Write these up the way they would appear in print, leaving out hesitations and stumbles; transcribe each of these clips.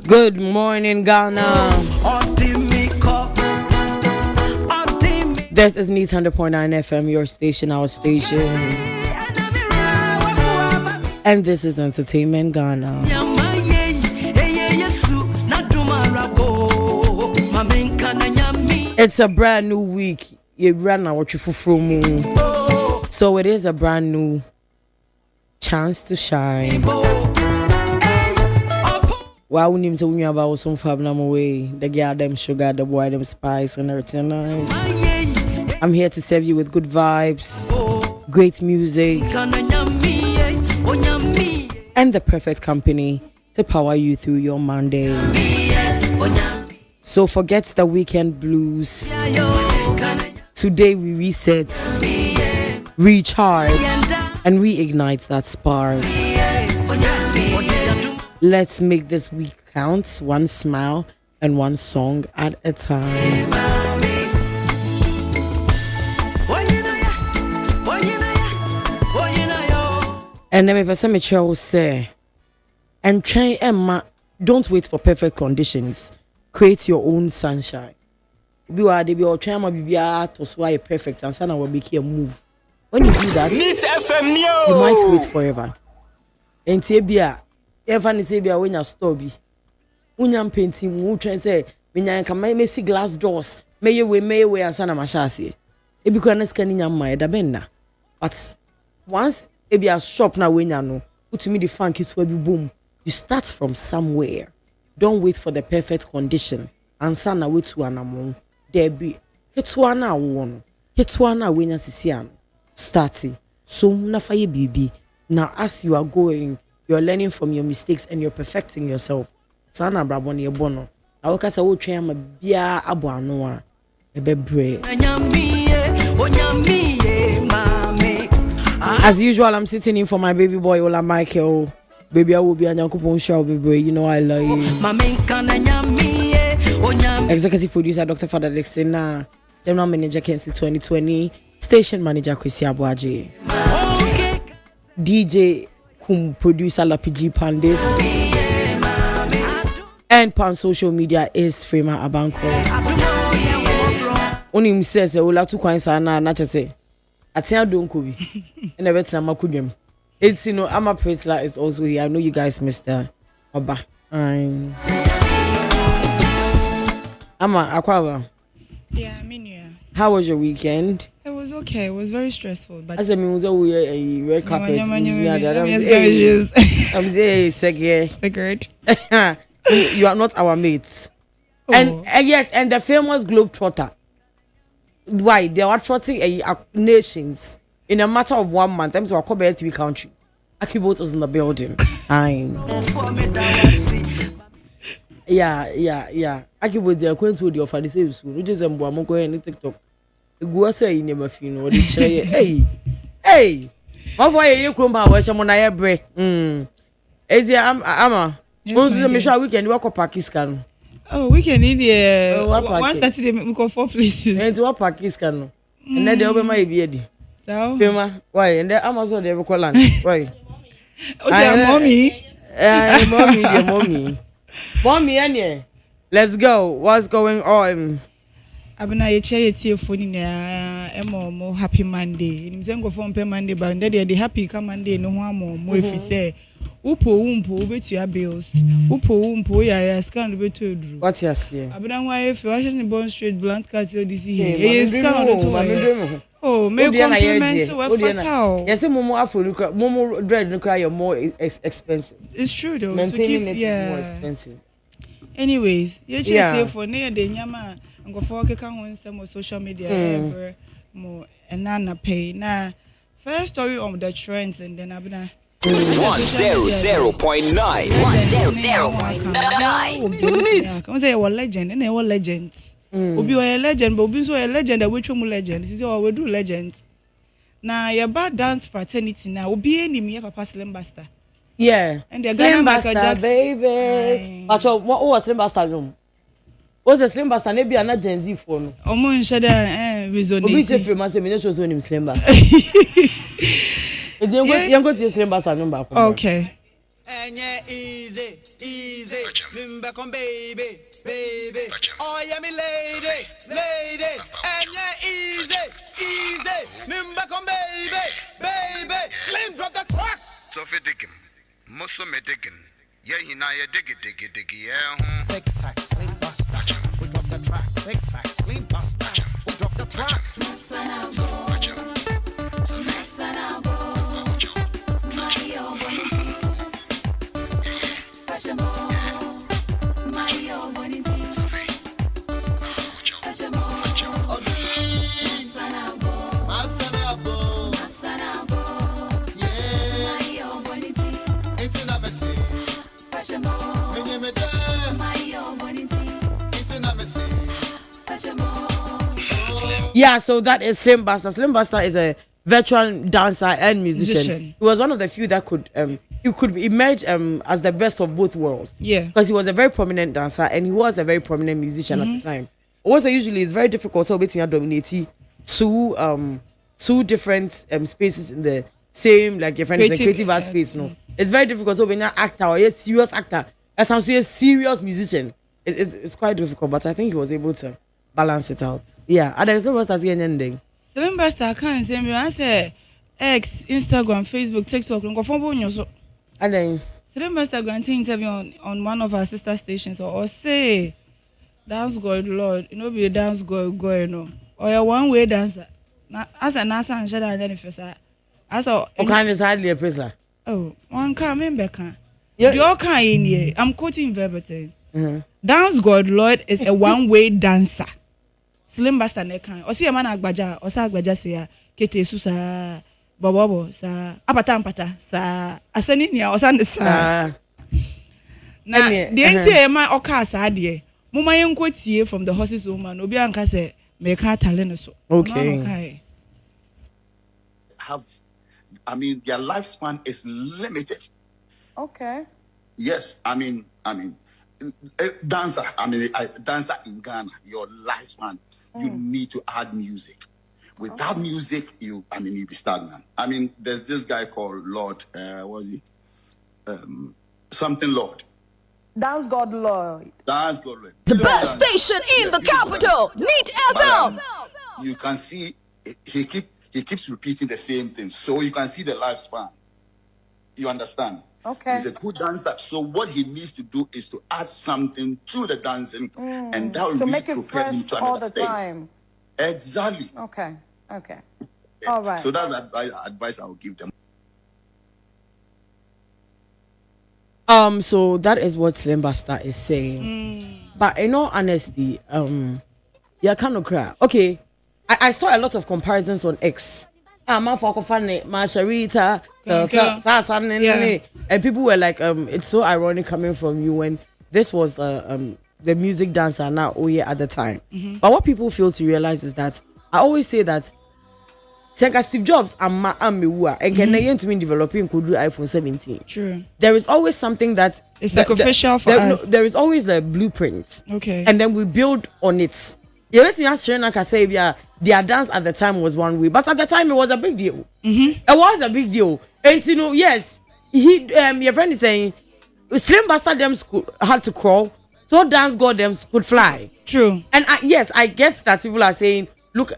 Good morning, Ghana. This is Neat 100.9 FM, your station, our station. And this is Entertainment Ghana. It's a brand new week. So it is a brand new chance to shine. Why we need to win about some fab way? The girl them sugar, the boy them spice, and everything nice. I'm here to serve you with good vibes, great music, and the perfect company to power you through your Monday. So forget the weekend blues. Today we reset, recharge, and reignite that spark. Let's make this week count, one smile and one song at a time. And then if I will say, and try Emma, don't wait for perfect conditions. Create your own sunshine. Be all try my baby to sway perfect and son will make a move. When you do that, you might wait forever. And Tibia. Ever say be when you stop be. Unyam painting, who try say, when you can make see glass doors, may way and sana mashasi. It be can scanning your mind, but once it be a shop now when you know, put me the funk it will be boom. You start from somewhere. Don't wait for the perfect condition. And sana wait to an among. There be it's one hour when you see starting. So na faye baby. Now as you are going, you're learning from your mistakes and you're perfecting yourself. Sana brabon ye bono. Na woka sa wo twa ma bia abo ano a ebebre. As usual, I'm sitting in for my baby boy Ola Michael. Baby I will be Anyankopon show baby. You know I love you. Executive producer Dr. Father Lexena, General Manager Kensi 2020, Station Manager Kwesi Abuaje. DJ Producer Lapiji Pandit, and pan social media is Frema Abanko. Only says Ola tu kwansa na say atia don't kubi and every time makudem. It's Ama Prisla is also here. I know you guys missed that. Oba. Ama Akwawa. Yeah, I mean yeah. How was your weekend? It was okay. It was very stressful, but as I mean, was a red carpet. I'm Segred. You are not our mates. Oh. And yes, and the famous Globetrotter. Why they are trotting nations in a matter of 1 month. I'm so I cover 3 countries. Akibot was in the building. Yeah. Akibot they are going to the offer the same school. Which is I'm going to TikTok. Go say in your phone or the chair. Hey. How far you come out? Where's someone I break? Is it Ama? Most of the weekend work up Pakistan. Oh, we can need one Saturday we go 4 places. And to what Pakistan? And then they open my beard. So why? And then Amazon they call lunch. Why? Mommy. Mommy, Anya. Let's go. What's going on? Abena ye chair tie phone na emo happy Monday. Nim say go for Monday but they happy come Monday no ho amo mo efi say upo betua bills. Upo ya scan be to dru. What you say? Abena wa efi wa shine Bond Street Blunt Cat this here. E scan on to. Oh, me compliment to a fatal. Yes, momo afro momo dread no cry more expensive. It's true though. Maintaining it is more expensive. Anyways, you chair for near the nyama go for on some social media ever more and nana pay. Now, first story on the trends and then Abna 100.9 100.9. Come say a legend and a legends. Obi a legend, but Obi so a legend that which one legend. This is what we do legends. Now your bad dance fraternity now Obi any me Papa Slim Buster. Yeah. And the Slim Ghana Michael Bastard, Jackson. baby. But what was Slim Bastard room? What's a Slim Bastard? Maybe I'm not Gen Z phone. Omo nshada resonate. Obi say free man say me no show him Slim Bastard. You go to Slim Bastard number. Okay. And yeah, easy, easy. Limba come baby, baby. Oh yeah, me lady, lady. And yeah, easy, easy. Limba come baby, baby. Slim drop the track. Sophie Dickin, Muslim Dickin. Yeah, you know, you dig it, yeah. Tick tack, Slim Buster. We drop the track. Tick tack, Slim Buster. We drop the track. Yeah, so that is Slim Bastard. Slim Bastard is a veteran dancer and musician. He was one of the few that could emerge as the best of both worlds. Yeah, because he was a very prominent dancer and he was a very prominent musician at the time. Also, usually it's very difficult to dominate two different spaces in the same, like your friend is a creative art space. No, it's very difficult. So when you're an actor or a serious actor, as I'm saying, a serious musician, it's quite difficult. But I think he was able to balance it out. Yeah, and there's no more as getting ending. Slim Bastard can't say me. I say X, Instagram, Facebook, TikTok. Go phone so. And then Slim Bastard granting interview on one of our sister stations or say dance God Lord, you know be a dance God you know. Or a one way dancer. Now as a nasa and shada and then first as a kind is hardly a prisoner. Oh, one can't remember can. You all can't in here. I'm quoting verbatim. Dance God Lord is a one way dancer. Slim Bastard nekan o si e man agbaja o sa agbaja se ya kete su sa bobobo sa apata sa asani nia o sa ne sa na de enti e man o ka sa de mo ma yen kwatie from the horses woman obi anka se me ka tale so. Okay. Their lifespan is limited. Okay. Yes, dancer in Ghana, your lifespan, you need to add music. Without music, you be stagnant. There's this guy called Lord, something Lord. Dance God Lord. Dance God Lord. The best station in the capital. Need FM. You can see he keeps repeating the same thing, so you can see the lifespan. You understand? Okay. He's a good dancer, so what he needs to do is to add something to the dancing, and that will really make it prepare him fresh to all another the stage. time. Exactly. Okay. All right. So that's advice I will give them. So that is what Slim Bastard is saying. But in all honesty, yeah, kind of cry. Okay, I saw a lot of comparisons on X. Masharita, and people were like, it's so ironic coming from you when this was the music dancer now at the time. But what people fail to realize is that I always say that Steve Jobs and can developing could do iPhone 17. True. There is always something that is sacrificial for us. There is always the blueprint. Okay. And then we build on it. Their dance at the time was one way, but at the time it was a big deal. It was a big deal, and yes, your friend is saying, Slim Bastard them had to crawl, so Dance God them could fly. True. And I get that people are saying, look,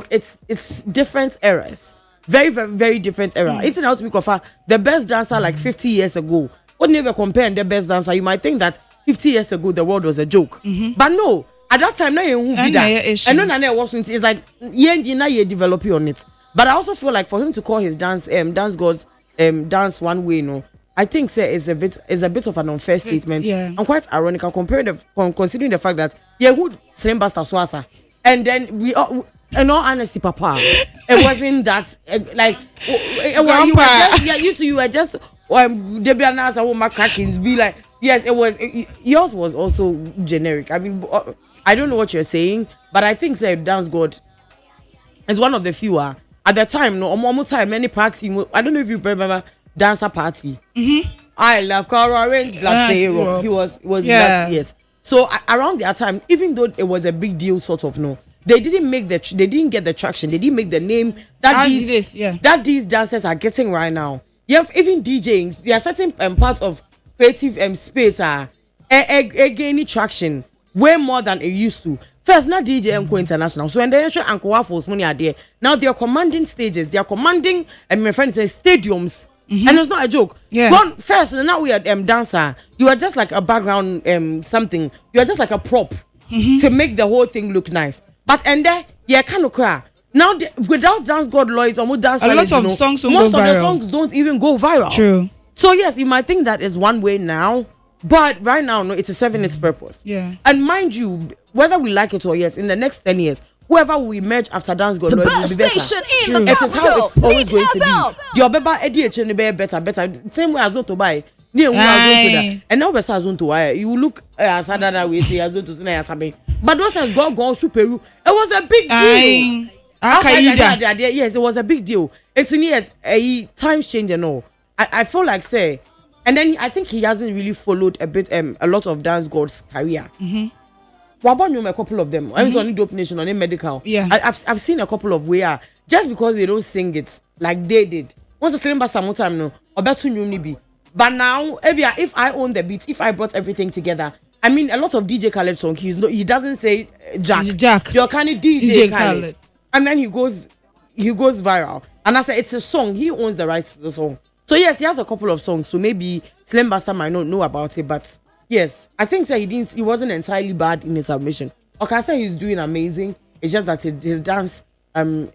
it's different eras, very, very, very different era. It's now to be compared the best dancer like 50 years ago. When you were comparing the best dancer, you might think that 50 years ago the world was a joke, but no. At that time, no, you be that. And no, wasn't. It's like you developing on it. But I also feel like for him to call his dance God's dance one way, I think is a bit of an unfair statement. Yeah. I'm quite ironic. Considering the fact that would Slim Bastard Swasa, and then we all. In all honesty, Papa, it wasn't that like you were just Debbie Nasa woman crackings be like yes, it was yours was also generic. I don't know what you're saying, but I think Dance God is one of the few at the time. No, time any party. I don't know if you remember Dancer Party. I love Coral Orange, Black Syrup. He was yeah. that, yes. So around that time, even though it was a big deal, sort of, no, they didn't get the traction. They didn't make the name that these dancers are getting right now. You have even DJing. There are certain parts of creative space are gaining traction way more than it used to. First, not DJ Enko International. So when they actually Uncle Waffles money are there, now they are commanding stages. They are commanding, and my friend says stadiums. And it's not a joke. Yeah. First, now we are dancer. You are just like a background something. You are just like a prop to make the whole thing look nice. But and there, yeah, kind of cry. Now without Dance God Lloyd's or dance a lot of songs will most go of viral. the songs don't even go viral. True. So yes, you might think that is one way now, but right now, no, it's serving its purpose. Yeah. And mind you, whether we like it or yes, in the next 10 years, whoever we merge after Dance God Lloyd's will be better. Station in the It is how it's always going to FM. be. Your beba EDH better. Same way as not to buy. And now as not to buy. You look as that way say as not to say as but those has gone super. It was a big deal. Yes, it was a big deal. It's in years a times change and all. I feel like say, and then I think he hasn't really followed a lot of Dance God's career. What about a couple of them? I was on Dope Nation on a medical. Yeah, I've seen a couple of where just because they don't sing it like they did. Once the same some time no, or better you be. But now, if I own the beat, if I brought everything together, I mean a lot of DJ Khaled song. He doesn't say Jack. You're kind of DJ Khaled. And then he goes viral. And I said it's a song. He owns the rights to the song. So yes, he has a couple of songs. So maybe Slim Bastard might not know about it, but yes, I think that he wasn't entirely bad in his submission. Okay, I say he's doing amazing. It's just that his dance the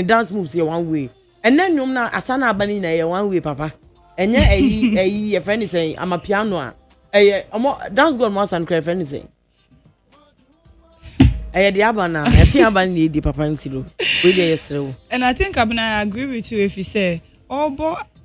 dance moves here one way. And then Asana Abani na one way, papa. And yeah, a friend is saying I'm a piano. Dance God must and cry friend is saying. The Abana, I think Abani the papa himself. And I think I agree with you if you say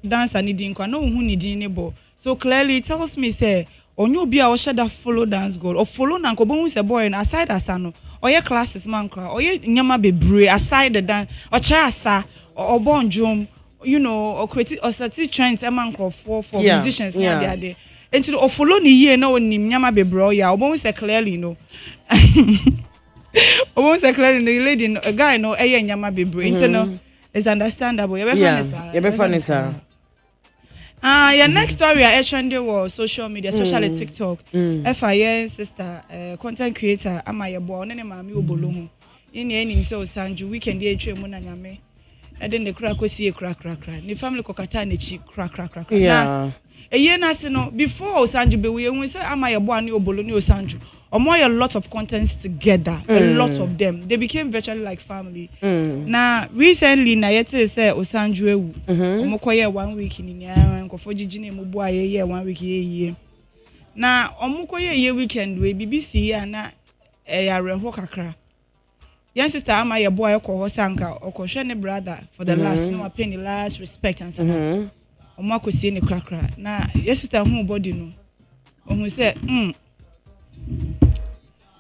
dance and needing no who needing bo. So clearly it tells me say on you be a that follow Dance God or follow Nanko Bon with a boy and aside asano or your classes man cry or your nyama be bre aside the dance or chasa or bon jum, you know, or create or sati trends a man for musicians yeah. There. And to follow ni ye no ni nyama be bro ya or bon say clearly no. Almost clearly the lady a guy no a nyama be bre no. It's understandable. You're funny, sir. Your next story I actually was social media, especially TikTok. FIN sister, content creator, am I born and mammy obolo. In the end, so Sanju weekend day mona nyame. And then the crack was see a crack. The family cockatani cheek crack. Yeah. A year no before Sanju be we say am I born you obolo Sanju. Or more a lot of contents together, a lot of them. They became virtually like family. Now recently, na yete say Osanju ewu. Omokoye 1 week in India, nkofo jijine mubu aye 1 week ye. Na omokoye ye weekend we BBC ya na yareho kakra. Yan sister ama ye boy ko hosanka okoshe ne brother for the last no pay the last respect and so. Omakosie ne krakra. Na ye sister hu body no. Ohu say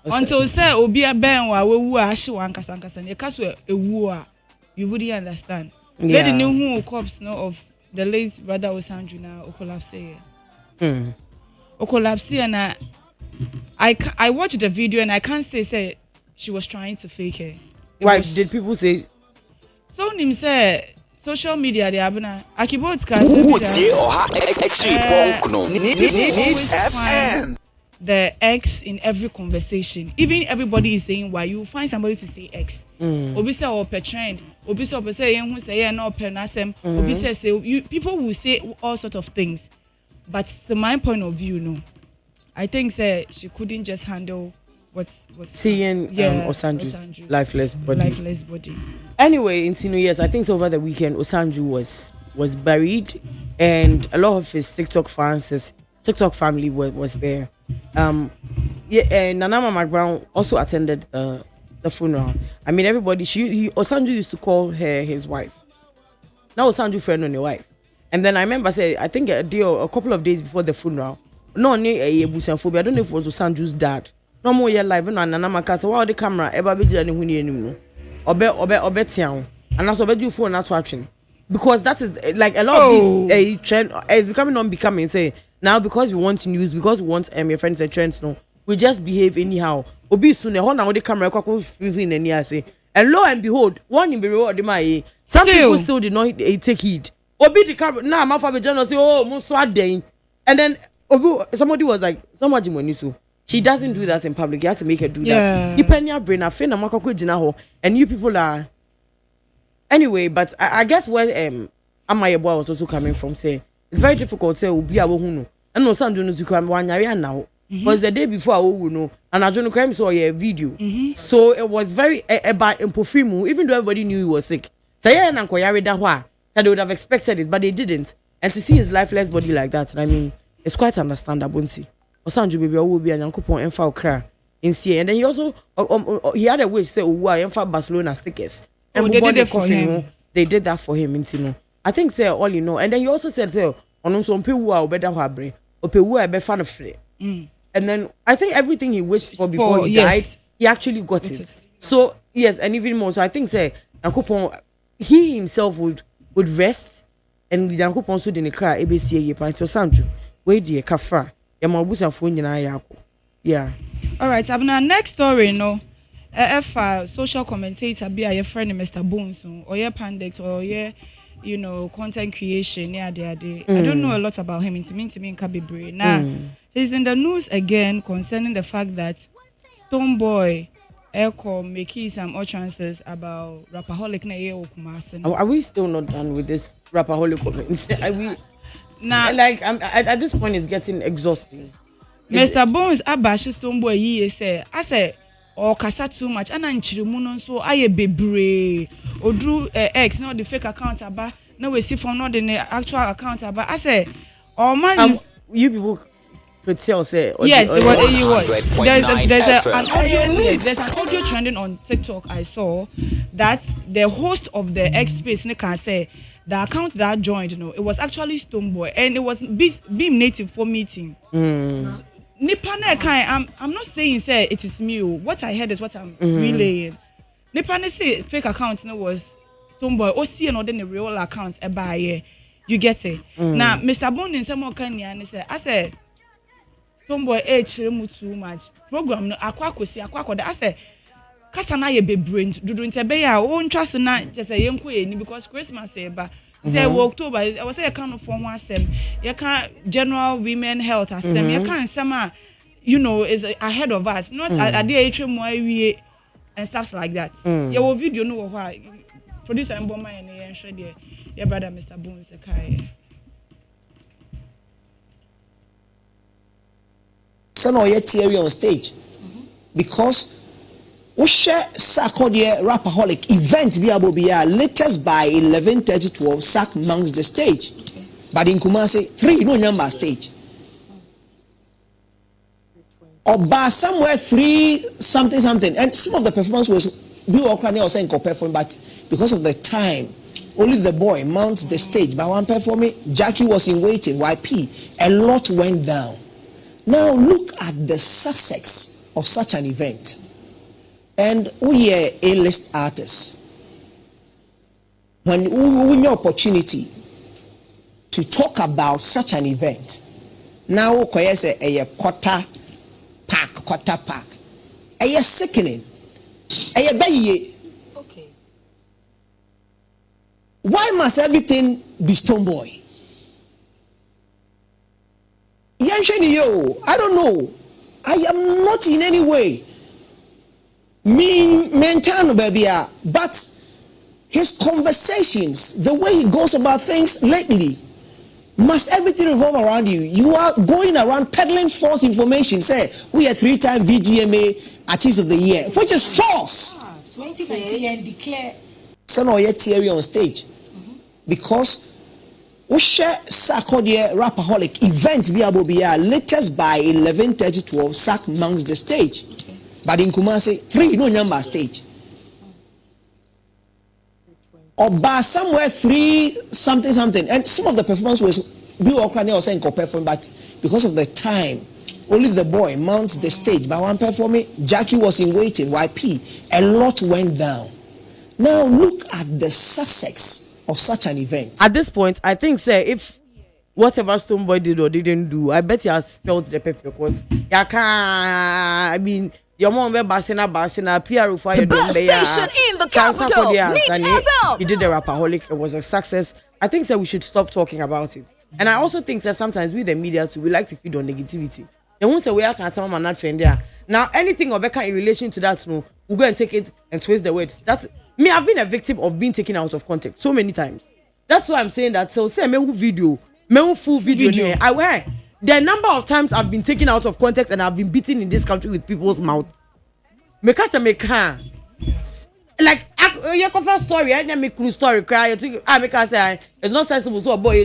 until say obi a ben wa wewu a hye wan kasankasa ne kaso ewu a you wouldn't understand. Lady knew who corpse no of the late brother Osanju na okolapse. Okolapse na I watched the video and I can't say she was trying to fake it. Why did people say? So nim say social media they abuna akibot ka FM. The X in every conversation. Even everybody is saying why. You find somebody to say X. Obi say or per trend. Obi say who say no per nasem. Obi say people will say all sorts of things. But from my point of view, no. I think say she couldn't just handle what's seeing Osanju's lifeless body. Anyway, in New Year's, I think over the weekend Osanju was buried, and a lot of his TikTok family was there. Nana Mama Brown also attended the funeral. I mean, everybody. Osanju used to call her his wife. Now Osanju friend on your wife. And then I remember I think a couple of days before the funeral. No, I don't know if it was Osanju's dad. No more year live and Nana Maka so wow the camera ever be journey when you know. Obe tian. And that's obe do phone not watching. because that is like a lot of these trend is becoming unbecoming. Say now because we want news, because we want your friends and trends, no, we just behave anyhow. Obi soon a whole now the camera in any say, and lo and behold, one in the reward my some people still did not take heed. Obi the camera now my father journal say oh most day, and then somebody was like someone Jimonisu. She doesn't do that in public. You have to make her do that. Depending on brain, I feel and you people are anyway. But I guess where Amaya boy was also coming from. Say it's very difficult. Say Ubi Awohuno and no son do no come 1 year now. Because the day before I know and I don't know saw a video. So it was very about impofimu. Even though everybody knew he was sick. So yeah, and that they would have expected it, but they didn't. And to see his lifeless body like that, I mean, it's quite understandable. Osanju baby will be an uncle and foul cry in CA. And then he also he had a wish say oh Barcelona stickers. And they did it for him. They did that for him, I think say all you know. And then he also said on some people who are better habre or people who are better fan of free. And then I think everything he wished for before he died, he actually got it. So yes, and even more. So I think say Uncle he himself would rest and Uncle Pon so didn't cry ABC ye point to Sanju. Wait dear kafra. Yeah. All right. Abna next story, no. If social commentator be a friend of Mr. Bones or your pandex or your, content creation. Yeah, I don't know a lot about him. It's mean to me in Kabibre. Now he's in the news again concerning the fact that Stoneboy Echo making some utterances about rapaholic na ye okumasen. Are we still not done with this rapaholic comments? Are we? Now, like at this point, it's getting exhausting. Mr. Bones abash Stoneboy ye say, I say, or kasa too much. And anchirimunon so aye bebre or drew X, not the fake account aba. No we see from not the actual account aba. I say, oh man, you people could tell say yes, it was. There's an audio trending on TikTok. I saw that the host of the X Space can say. The account that joined, it was actually Stoneboy, and it was being native for meeting. Nipane kind, I'm not saying say it is me. What I heard is what I'm relaying. Nipane say fake account was Stoneboy. OSEI and then the real account buy. You get it. Now, Mr. Bond in some kind and say, I said Stoneboy too much. Program no akwa I said. Kasana ye be brain do ntebe ya o ntwaso na je say yenko eni because Christmas eba say October I was say kind of form asem ye can general women health asem ye can sama is ahead of us not at the HMY and stuff like that. Ye wo video no wo producer Mboma and ye share there your brother Mr. Bones kai so no ye theory on stage because we share Sakodie Rapaholic event via latest by 11:30 Sack mounts the stage. But in Kumasi, 3 no number stage. Or by somewhere 3 something. And some of the performance was we all kind of saying perform, but because of the time, only the boy mounts the stage. By one performing, Jackie was in waiting, YP. A lot went down. Now look at the success of such an event. And we are A-list artists. When we win the opportunity to talk about such an event, now we say a quarter pack, a sickening, a baby. Okay. Why must everything be Stoneboy? I don't know. I am not in any way. Mentano baby, but his conversations, the way he goes about things lately, must everything revolve around you? You are going around peddling false information. Say we are 3-time VGMA Artist of the Year, which is false. 2019 and declare. So no yet theory on stage because we share Sakodie Rapaholic event via latest by 11:30 Sack mounts the stage. But in Kumasi, 3 no number stage. Or by somewhere 3 something. And some of the performance was we all kind of saying perform, but because of the time, only the boy mounts the stage. By one performing, Jackie was in waiting, YP. A lot went down. Now look at the success of such an event. At this point, I think, say, if whatever Stoneboy did or didn't do, I bet he has felt the pepper because I mean, your mom be bashing PR for the best station in the capital. Need FM. He did the Rapaholic. It was a success. I think that we should stop talking about it. And I also think that sometimes we the media too, we like to feed on negativity. They won't say where can someone not trend there. Now anything of in relation to that, no, we'll go and take it and twist the words. That's me. I've been a victim of being taken out of context so many times. That's why I'm saying that. So say me full video. I wear the number of times I've been taken out of context and I've been beaten in this country with people's mouth. Like your first story, I make true story. Cry. Make her say it's not sensible. So boy,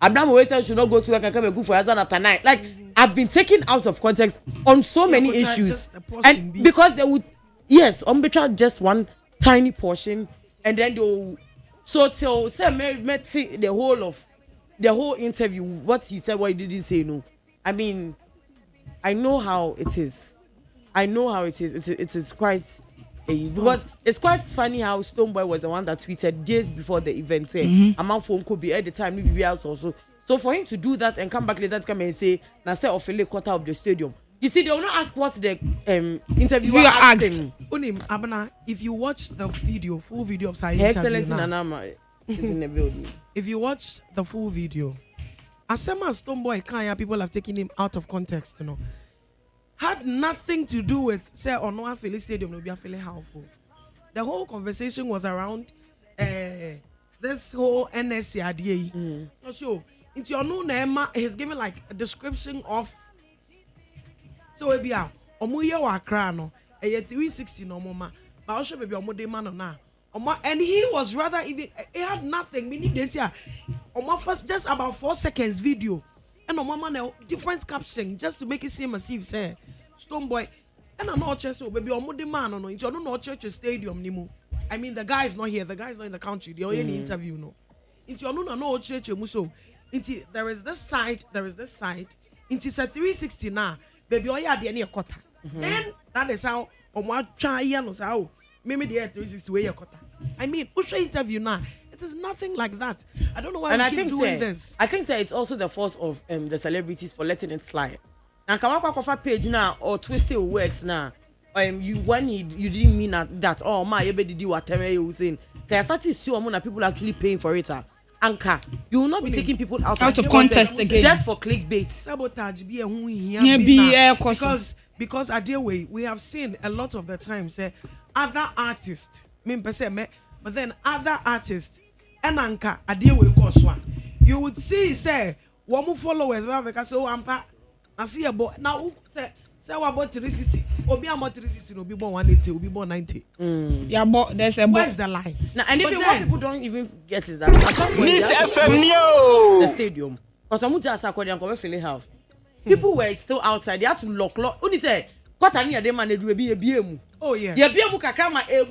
I'm not always should not go to work and come and go for husband after night. Like I've been taken out of context on so many issues, and because they would just one tiny portion, and then they'll so say the whole interview, what he said, what he didn't say. No, I mean, I know how it is. It is quite. Because it's quite funny how Stoneboy was the one that tweeted days before the event saying a man phone could be at the time maybe else also. So for him to do that and come back later to come and say na say Ofele quarter of the stadium. You see, they will not ask what the interviewer asked him. Unim Abana, if you watch the video, full video of Sai Excellency Nanama is in the building. If you watch the full video, Asema Stoneboy Kaya, people have taken him out of context, you know. Had nothing to do with say or no Philly Stadium will be feeling helpful. The whole conversation was around this whole NSC idea. Not sure. Into your new name, he's giving like a description of so we be out. Omuya wa krano, a 360 no mama, but also baby omode man na. And he was rather even he had nothing. We need data. First just about 4 seconds video. And no mama different caption just to make it seem as if say Stoneboy and I'm not just so baby or man no into no church stadium nimu. I mean the guy is not here, the guy is not in the country, they are in the interview no. Into no church muso. Into there is this side, into a 360 now, baby oh yeah the any quarter. Then that is how try no how maybe the 360 way quarter. I mean who interview now? It is nothing like that. I don't know why we keep doing this. I think it's also the force of the celebrities for letting it slide. And Kawaka Kofa page now or twisting words now. You didn't mean that. Oh my, you did whatever you were saying. There's started so people actually paying for it. Anchor, you will not be taking people out of context again just for clickbait. Sabotage be a because at the way we have seen a lot of the time say other artists but then other artists and anchor at the way course one you would see say one followers because so ampa I see about now say what about 360 obi am 360 no be born 180 obi born 90 yeah but there's a where's the line now and even what people don't even get is that Need FM the stadium because I'm just according to feeling have people were still outside. They had to lock only say quarter near them and they do a BM. Oh yeah BM kakrama e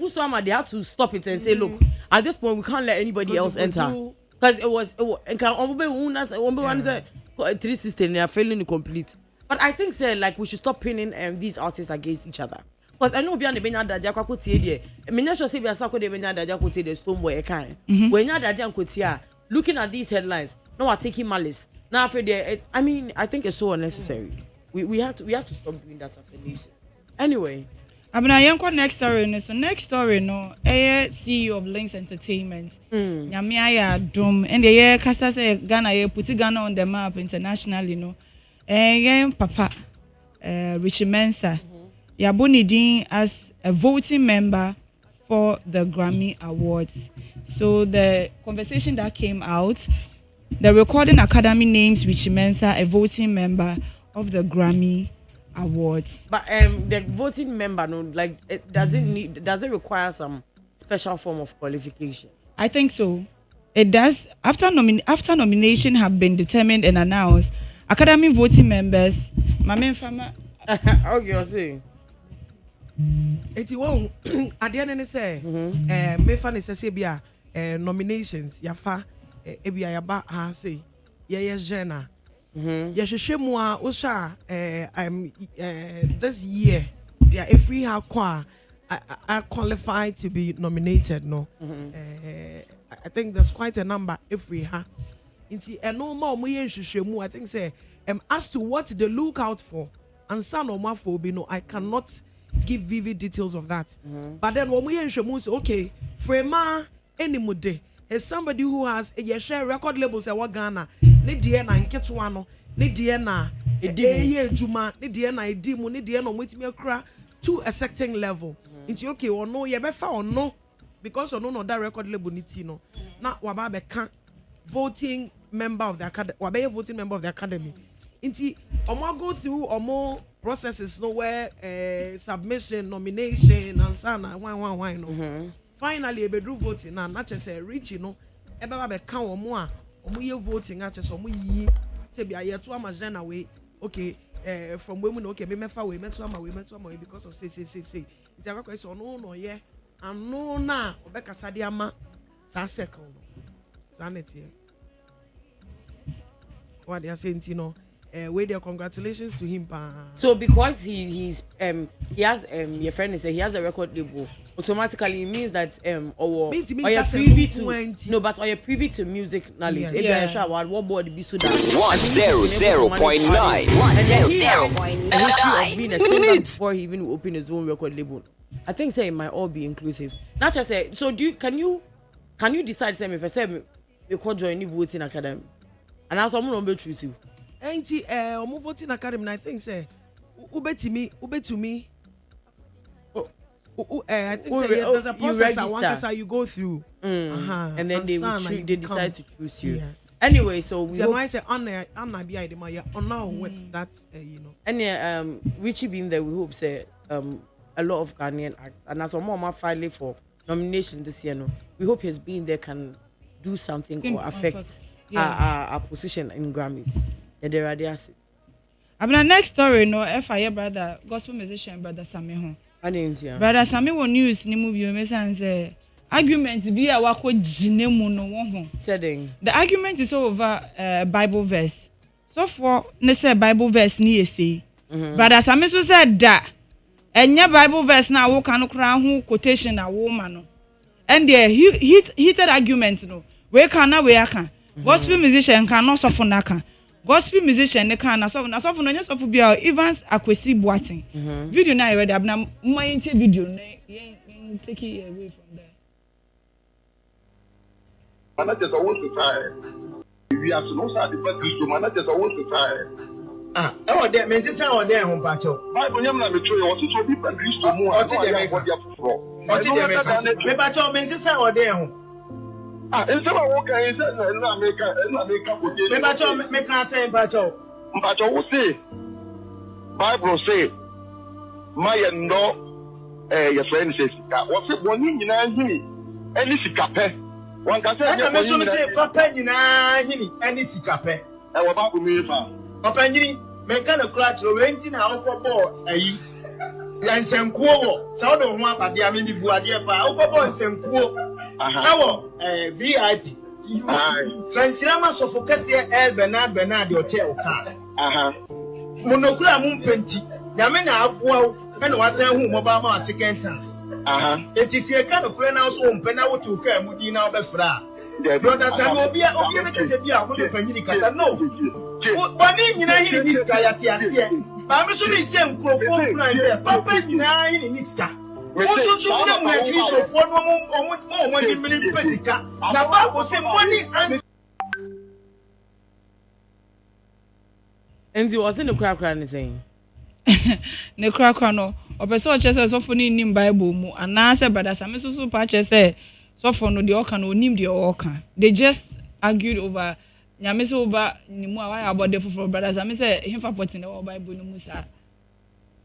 they had to stop it and say look at this point we can't let anybody else enter because it was and can one 360 they are failing to complete. But I think say like we should stop pinning these artists against each other. Because I know beyond the Benya Daja Kwakotie there. I mean, just say we are so good Benya Daja Kwakotie the Stoneboy kind. When you Daja Kwakotie looking at these headlines, no are taking malice. Now after there, I mean, I think it's so unnecessary. We have to stop doing that as a nation. Anyway, Abna next story. So next story no, CEO of Links Entertainment. Nyamiaya Dum and the year Kasa say Ghana put Ghana on the map internationally no. Papa Richie Mensah Yabonidin as a voting member for the Grammy Awards. So the conversation that came out, the Recording Academy names Richie Mensah a voting member of the Grammy Awards. But the voting member, no, like does it require some special form of qualification? I think so. It does. After nomination have been determined and announced, Academy voting members, my main farmer. Okay, you're saying. It's one at the end say, me fan is a nominations, yafa, ebia yaba ha say, yeah, Jenna. Yashishemua Usha, this year, yeah, if we have are qualified to be nominated, no, I think there's quite a number if we have. And no more I think say as to what they look out for and son or more for I cannot give vivid details of that. But then when we say okay, for a man any mude is somebody who has a share record labels at what Ghana, ne dear na nketwano, ne dear na juma, ne dear na edimu, ne dear no with me to a certain level. Into okay or no, you better or no, because or no that record label nitino. Now wababe can't voting member of the academy, wababe voting member of the academy. Into or go through or more processes nowhere submission, nomination, and sana why no. Finally, a bedroom voting now, not just a rich, you know, ever count or more voting, not just or ye to be a year to a away. Okay, from women, okay, me mefa we met some way because of say. It's a question no, yeah, and no, na, Obeka Sadiama, second, sanity. What they are saying, you know. With their congratulations to him. So because he has your friend is he has a record label, automatically it means that or you're privy to but are you privy to music knowledge? If you're sure what board be so that 100.9 an issue of being a singer before he even open his own record label. I think say it might all be inclusive. Not just say so can you decide say if I say you could join the voting academy and now someone will be choose you. Ain't voting academy, I think say ube to me. I think say there's a process you go through. And then they decide to choose you. Yes. Anyway, so we I say Anna be now with that you know. And Richie being there, we hope say a lot of Ghanaian acts and as a more filing for nomination this year, no, we hope his being there can do something or affect our position in Grammys. Next story, no, FIA brother, gospel musician brother Sammy home. Brother Sammy will news ni movie me say argument be a wako jinemu no one. The argument is over Bible verse. So for ne say Bible verse ni say. Brother Sammy so said that enya Bible verse na wo kan kra ho quotation na wo ma no. And the heated argument no. We can na we aka. Gospel musician can not suffer naka. Gospel musician ne can na suffer no nya suffer bia Evans Akwesi Boating. Video na ready abna my video ne take it away from there. Managers are want to try. We have to know how the Christian managers are want to try. Oh, there me say or there hon pacho. Bible nyam na me try o to be Christian mu a me pacho me say or there hon. Instead of walking, instead of make me can't say Pacho. Pacho will say, Bible say, my no, your friend says, what's it one in any sikape? One can say, Papa, any sikape. I will back with me. Papa, make a clutch, renting out for ball, and some cool. So don't want, but they are maybe Buadia, but some cool. VIP. Transirama so focus here El Bernard hotel car. Monokula mumpenti. Yamena abua and was a who mobile ma second chance. It is a kind of plan also umpena what to care mudina befra. Brother Sabobia or make us a beer when you penny no. But in this guy at Yasia. I'm sure the same crowphone plan say Papa in this car. Also, so we at least of one more money million pesica. Now, Bible say money and. And he was in the crack saying, Ne crack no, or person chess of in Bible, and answer brother Sammy so patches say, so for no the orcan or name the orcan. They just argued over Yamis over Nimua about the for brothers. I say him for putting the Bible no Musa.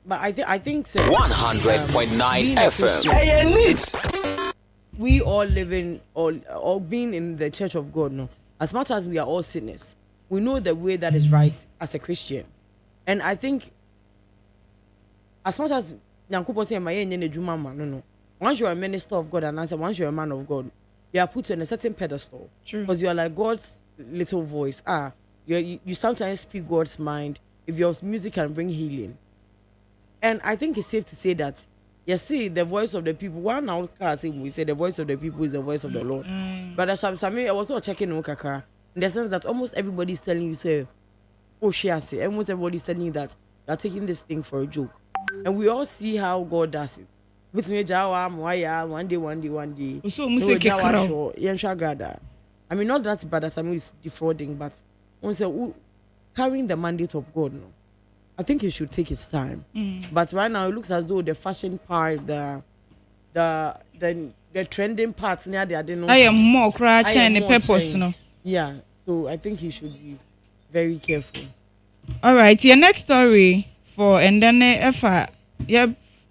But I think so. 100.9 FM. We all living or being in the church of God, no. As much as we are all sinners, we know the way that is right as a Christian. And I think as much as Nyankupo say no. Once you're a minister of God and once you're a man of God, you are put on a certain pedestal. Because you are like God's little voice. You sometimes speak God's mind. If your music can bring healing. And I think it's safe to say that You see, the voice of the people. One now we say the voice of the people is the voice of the Lord. But as I was also checking on Kakara in the sense that almost everybody is telling you, say, oh, she has it. Almost everybody is telling you that you're taking this thing for a joke. And we all see how God does it. With me, one day. So, I mean, not that Brother Samuel is defrauding, but carrying the mandate of God, no. I think he should take his time. But right now, it looks as though the fashion part, the trending parts near the other. I am more crouching and the purpose, no. Yeah, so I think he should be very careful. All right, your next story for and then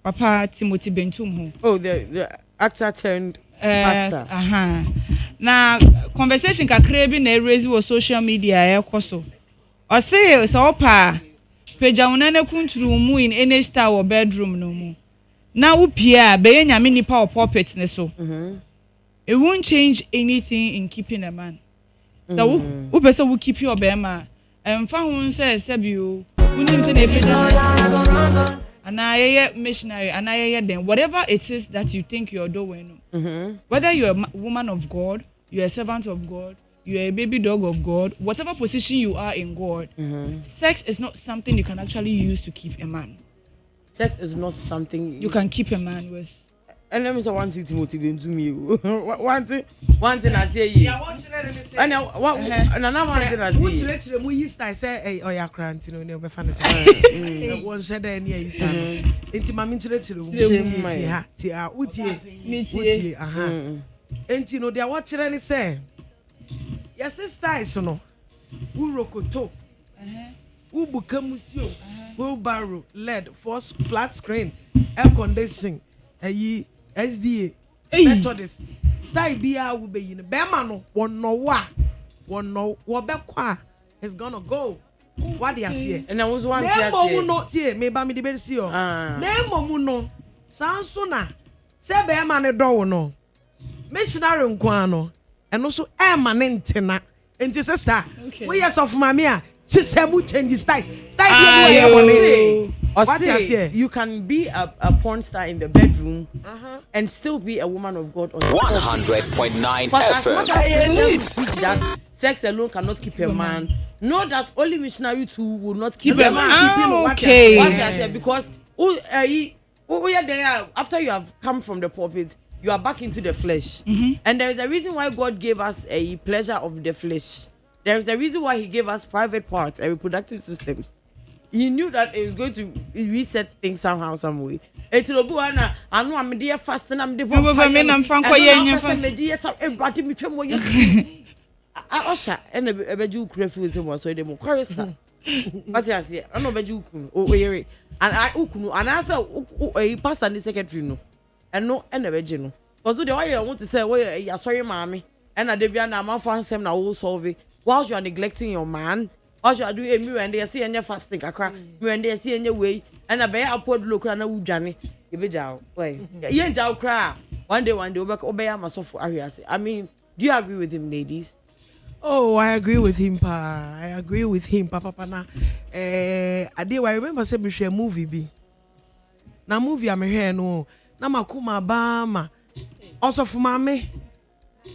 Papa Timothy Bentum. Oh, the actor turned pastor. Now, conversation kakrebi na raise wo social media ekoso. O say so pa peja unane kuntru mu in any star or bedroom no mu. Na wo pia be ye nyame nipa or puppet ne so. It won't change anything in keeping a man. So wo pese wo keep your bema. Emfa hu say sebio. Unim say na ebi and missionary and then whatever it is that you think you're doing, whether you're a woman of God, you're a servant of God, you're a baby dog of God, whatever position you are in God, sex is not something you can actually use to keep a man. Sex is not something you can keep a man with. And let me say one thing to motivate to me. One thing I say. Yeah, and another one thing I say. Which lecture we used to say, "Hey, oh yeah, cranty, no, no, be funny." One said any is. Enti mami lecture mu tia utie aha. Enti no dia what chere ni say. Your sister is no. Urokoto. Ubukamusio. Wheelbarrow, LED, force flat screen, air conditioning, SDA, Methodist. Style BR will be in Bemano, one no what back is gonna go. What do you see? And I was one not here, maybe I'm the best. Name Momuno, Sansona, say Beman a door no. Missionary Guano, and also Airman and sister. We are of Mamia. System change styles. You can be a porn star in the bedroom and still be a woman of God on the 100.9 FM. That sex alone cannot keep a man. Know that only missionary too will not keep a man. Okay. Because after you have come from the pulpit, you are back into the flesh. And there is a reason why God gave us a pleasure of the flesh. There is a reason why he gave us private parts and reproductive systems. He knew that it was going to reset things somehow, some way. It's Robuana, I know I'm dear fast and I'm the one. I usher and a bedu crefus was so the more chorister. But I say, I know bedu, and I ukunu, and I saw a pastor and the secretary no, and no, and a virgin. Because the way I want to say, well, you're sorry, mommy, and I did a month for him now, will solve it. Whilst you are neglecting your man, whilst you are doing a mirror and they see any fasting, and they see any way, and a bear upward look and a woojani, you be jaw. Way, you ain't jaw cry. One day, obey myself for areas. I mean, do you agree with him, ladies? Oh, I agree with him, pa. I agree with him, papa. Pana. I remember saying a movie be. Na movie I'm here no. Na makuma bama. Also for mame.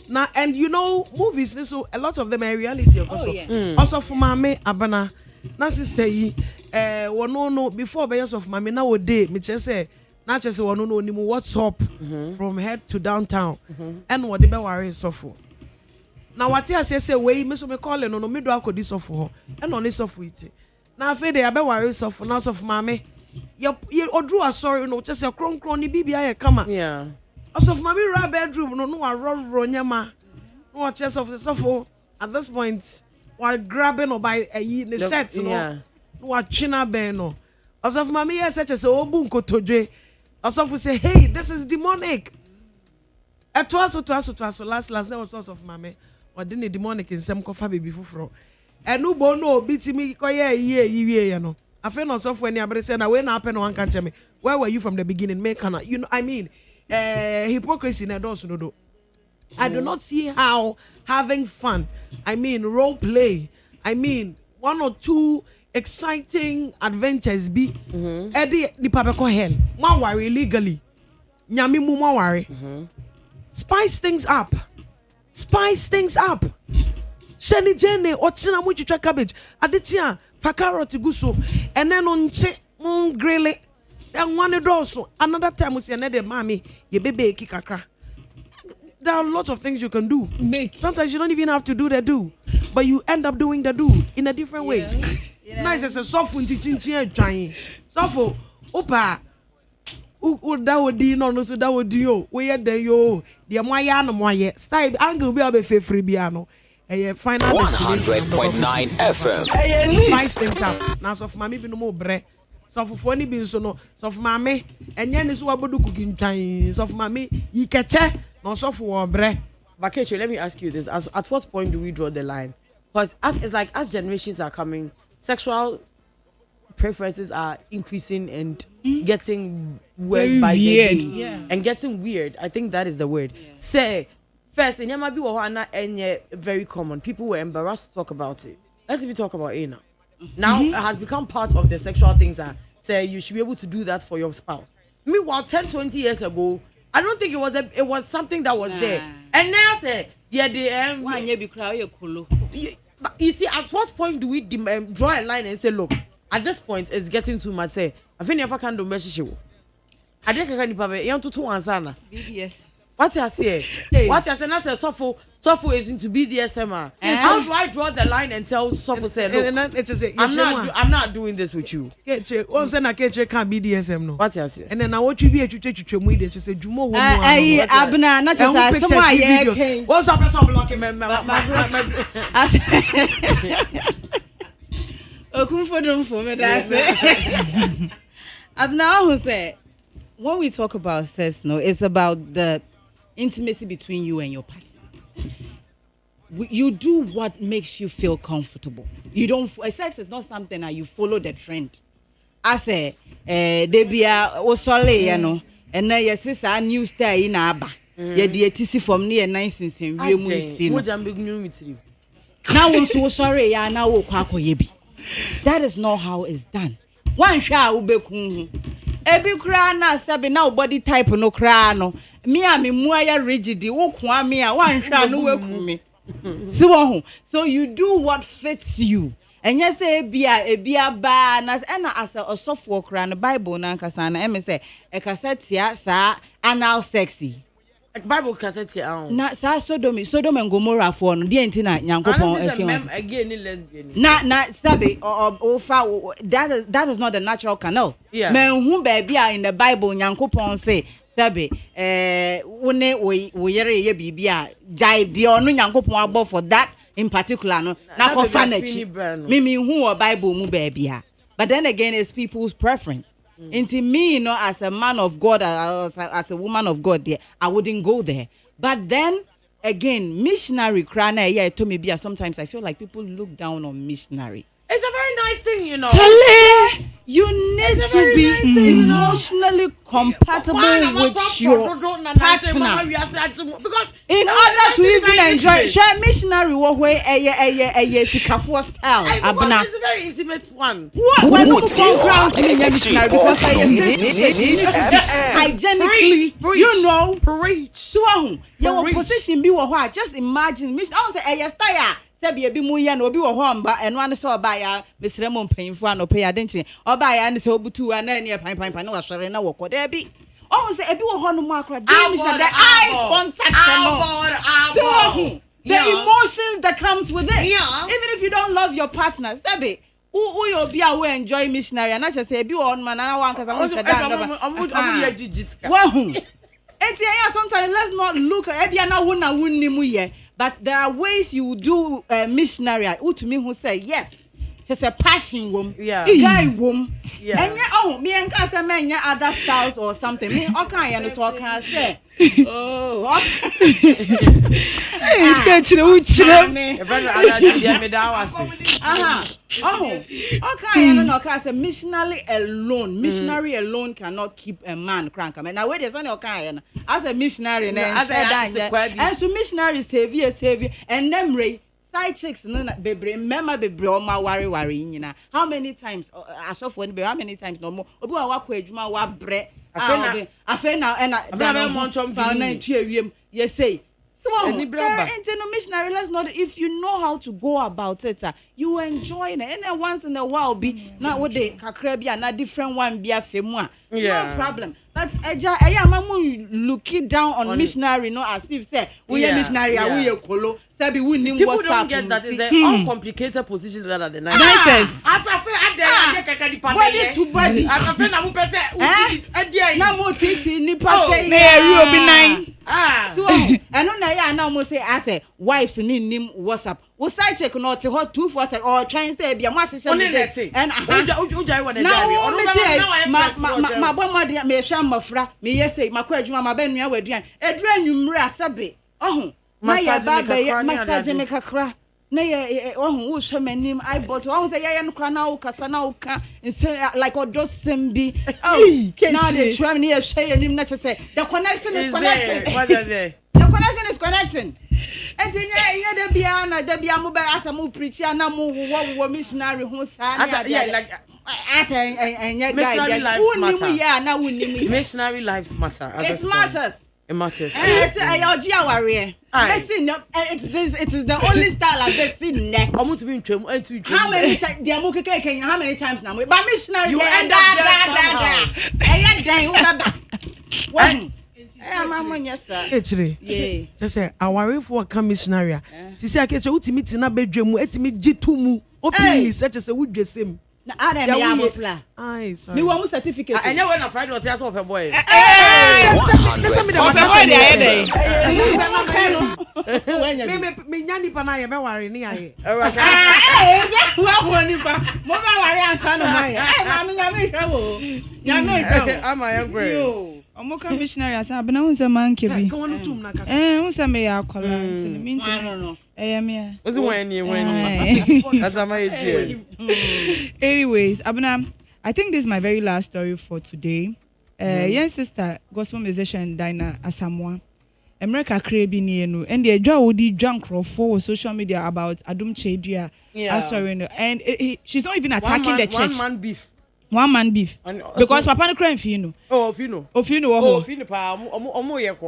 Now and you know movies so a lot of them are reality also. Also for mame abana. Na sister yi no before beyers of mame na day me say na chese wono no nimu what's up from head to downtown and what the be worry suffer. Now what I say we me so me call no me do akodi suffer and on suffer it. Na afi dey be worry suffer na suffer mame. You odru sorry no chese kron ni bibia ye kama. Yeah. Also, for my bedroom, no, I run nyama. No, chest of the sofa. At this point, while grabbing or by the shirt, no, china beno. Also, for my such as obunko toje. Also, for say, hey, this is demonic. At twice, last night was source of mammy. Or didn't demonic in some coffee before. And no bono beating me, you know. I feel no software near, but I said, I went up and one catch me. Where were you from the beginning? Make you know, I mean. Hypocrisy in a dose no. I do not see how having fun, I mean role play, I mean 1 or 2 exciting adventures be Eddie the papa hell. One worry legally. nyame mu mo ware. Spice things up. Shani Jenny ochina mu chicha cabbage. Aditia fa carrot guso and then on grill it. And one also another time we see another mommy ye baby kikakra. There are lots of things you can do. Sometimes you don't even have to do the do, but you end up doing the do in a different way. Nice as a soft chin trying. Soft opa. That would do no so that would do we are there yo. The Moyano Moye style angle be a free piano. A final 100.9 FM. Five things up. Now so for mammy be no more bre. So for funny being so no so for mammy and yen is what do cooking time. So for mammy ye catch no so for bre. But Keche, let me ask you this: at what point do we draw the line? Because it's like as generations are coming, sexual preferences are increasing and getting worse by the day, and getting weird. I think that is the word. Say first, in Yamabi Wahana and very common. People were embarrassed to talk about it. Let's even talk about it now. Now it has become part of the sexual things that say you should be able to do that for your spouse. Meanwhile, 10-20 years ago, I don't think it was something that was there. And now say you see, at what point do we draw a line and say, look, at this point it's getting too much? Say, I think if I can do message you, I think I can do two ansana. BDS. What I say? What I say? That's a Sofo is into BDSM. How do I draw the line and tell Sofo say, look, I'm not doing this with you. Once I can't BDSM no. What I say? And then I want you be a chuchu mu dey say jumo wo mu. Abna na just some videos. What's up some blocking me. Okunfodum for me that say. Abna who say when we talk about sex, no, it's about the intimacy between you and your partner. You do what makes you feel comfortable. You don't. Sex is not something that you follow the trend. I say, they be a osole, you know, and then your sister new style in Abba. Yeah, the TC from near 19 now so sorry, ya now kwako yebi. That is not how it's done. One sha ubekun. Ebi kra na sabi na body type no kra no. Me a me muaya rigid. Wo kwa me a one sha no weku me. So you do what fits you. And you say ebia ba na as a software kra no Bible na nkasa na em say e cassette ya sa anal sexy. Bible cassette ya na sa Sodom and Gomorrah for no dey ntina Nyankopon again lesbian na sabi that is not the natural canal. Men hu baby in the Bible Nyankopon say sabi wo yere ye bibia jai de onu Nyankopon abo for that in particular no na for fanachi me hu o Bible mu baby. But then again it's people's preference. Into me, you know, as a man of God, as a woman of God, there, I wouldn't go there. But then again, missionary crana, yeah, to me, sometimes I feel like people look down on missionary. It's a very nice thing, you know. Charlie, you need to be emotionally compatible with your partner. Because in order to even enjoy, share missionary way a sikafo style. It's a very intimate one. What? When you come ground to missionary because hygienically, you know, preach. So, your position be what? Just imagine missionary. I say, style. Sabi ebi mu ye na obi wo ho mba eno ane so oba ya mesremo mpanyimfo anope ya denche oba ya ne se obutu ana ne pan na wasore na woko da bi o se ebi wo ho no mu akra dey mission the eye contact so the emotions that comes with it. Even if you don't love your partner, sabi who you be a we enjoy missionary and I just say ebi wo on man na wan kasa mo sheda omu ye jijiska wahu enti ya sometimes let's not look ebi na wo na wunni mu ye. But there are ways you do missionary. Who to me who say yes, just a passion woman, guy woman. And me and Casa man, other styles or something. Me okay, and so I can say. Oh, okay, and no say missionary alone. Missionary alone cannot keep a man crank. I mean, now wait, there's only okay, as a missionary, and so missionary savior, and them side chicks no bebre mema bebre o ma ware nyina. How many times asofo ni be how many times no mo obi wa wakọ adwuma wa bre afena na monchom fa na ntu awiem yes say so missionary let's not if you know how to go about it you enjoy it and then once in a while be na what they kakra bia na different one bia femu no problem that's eja mamu looking down on missionary no as if say we missionary and we kolo say be we nim what's up. People don't get that is the uncomplicated positions that are the nicest. Body to body. Na mo pese e na mo titi ni pase na obi nine. So eno na ya na mo say as wives ni nim WhatsApp. We side check no te hot 246 or trying say bia mo ahye and uja we ma bomode me hwa mafra me yesay makọ adwuma ma ba nua waduan edura nwumre asabe ohun massage me kakra na ye ohun wo hwe manim I bought ohun say ye no kra na wo kasa na wo ka like odosem bi now they try me ye hwe nim na say the connection is connected. What is it? The connection is connecting. And ye da bia na da bia mo ba asamu preach na mo wo missionary ho sa na like missionary lives matter. Missionary lives matter. It matters. It matters. It is the only style I've seen. How many times? How many times now? But missionary, you end Actually, just say our for come missionary. She say I catch ultimate na bedroom, etimi jitumu. Openly such as a wood the same. Aye, sorry. You want certificate? I never went on Friday or test of a boy. Me nyani pa na ye be ware ni aye. I'm a young girl. Omoka missionary asa abena unse manke bi. Unse me ya kola nti mi nti no. Me. Ozi wan ni. Asa my dear. Anyways, abena I think this is my very last story for today. Young sister gospel musician Dinah Asamoah. America krebi ni enu and the adwa odi dwan crofo social media about Adum Chedua. And she's not even attacking the church. One man beef. Because Papa no cry Fino.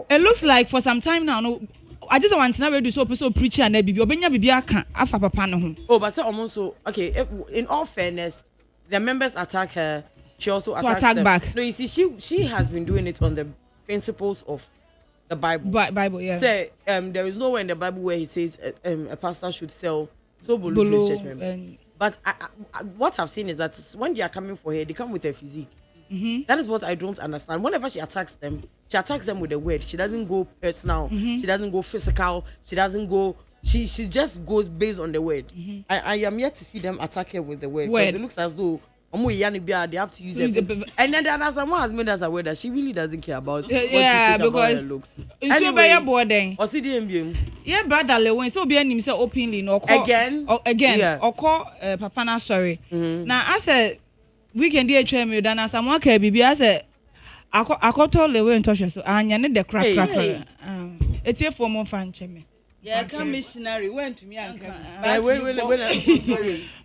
It looks like for some time now, no, I just want to know do so preacher and baby. Obenya bibi aka afa papa no ho. Oh, but also okay. In all fairness, the members attack her. She also attacks them. Back. No, you see, she has been doing it on the principles of the Bible. Bible, yeah. Say, there is nowhere in the Bible where he says a pastor should sell to his church members. But what I've seen is that when they are coming for her, they come with a physique. That is what I don't understand. Whenever she attacks them with a word. She doesn't go personal. She doesn't go physical. She doesn't go. She just goes based on the word. I am yet to see them attack her with the word. Because it looks as though they have to use it. And then someone has made us aware that she really doesn't care about what you think about her looks. Anyway, or see the yeah, brother Lewin, so be himself openly no again. Or call Papa na sorry. Now I said weekend dey try me dan someone can be I said I told Lewin touch so anya ne the crack. It's here for more fan cheme. Yeah, come missionary went to me and me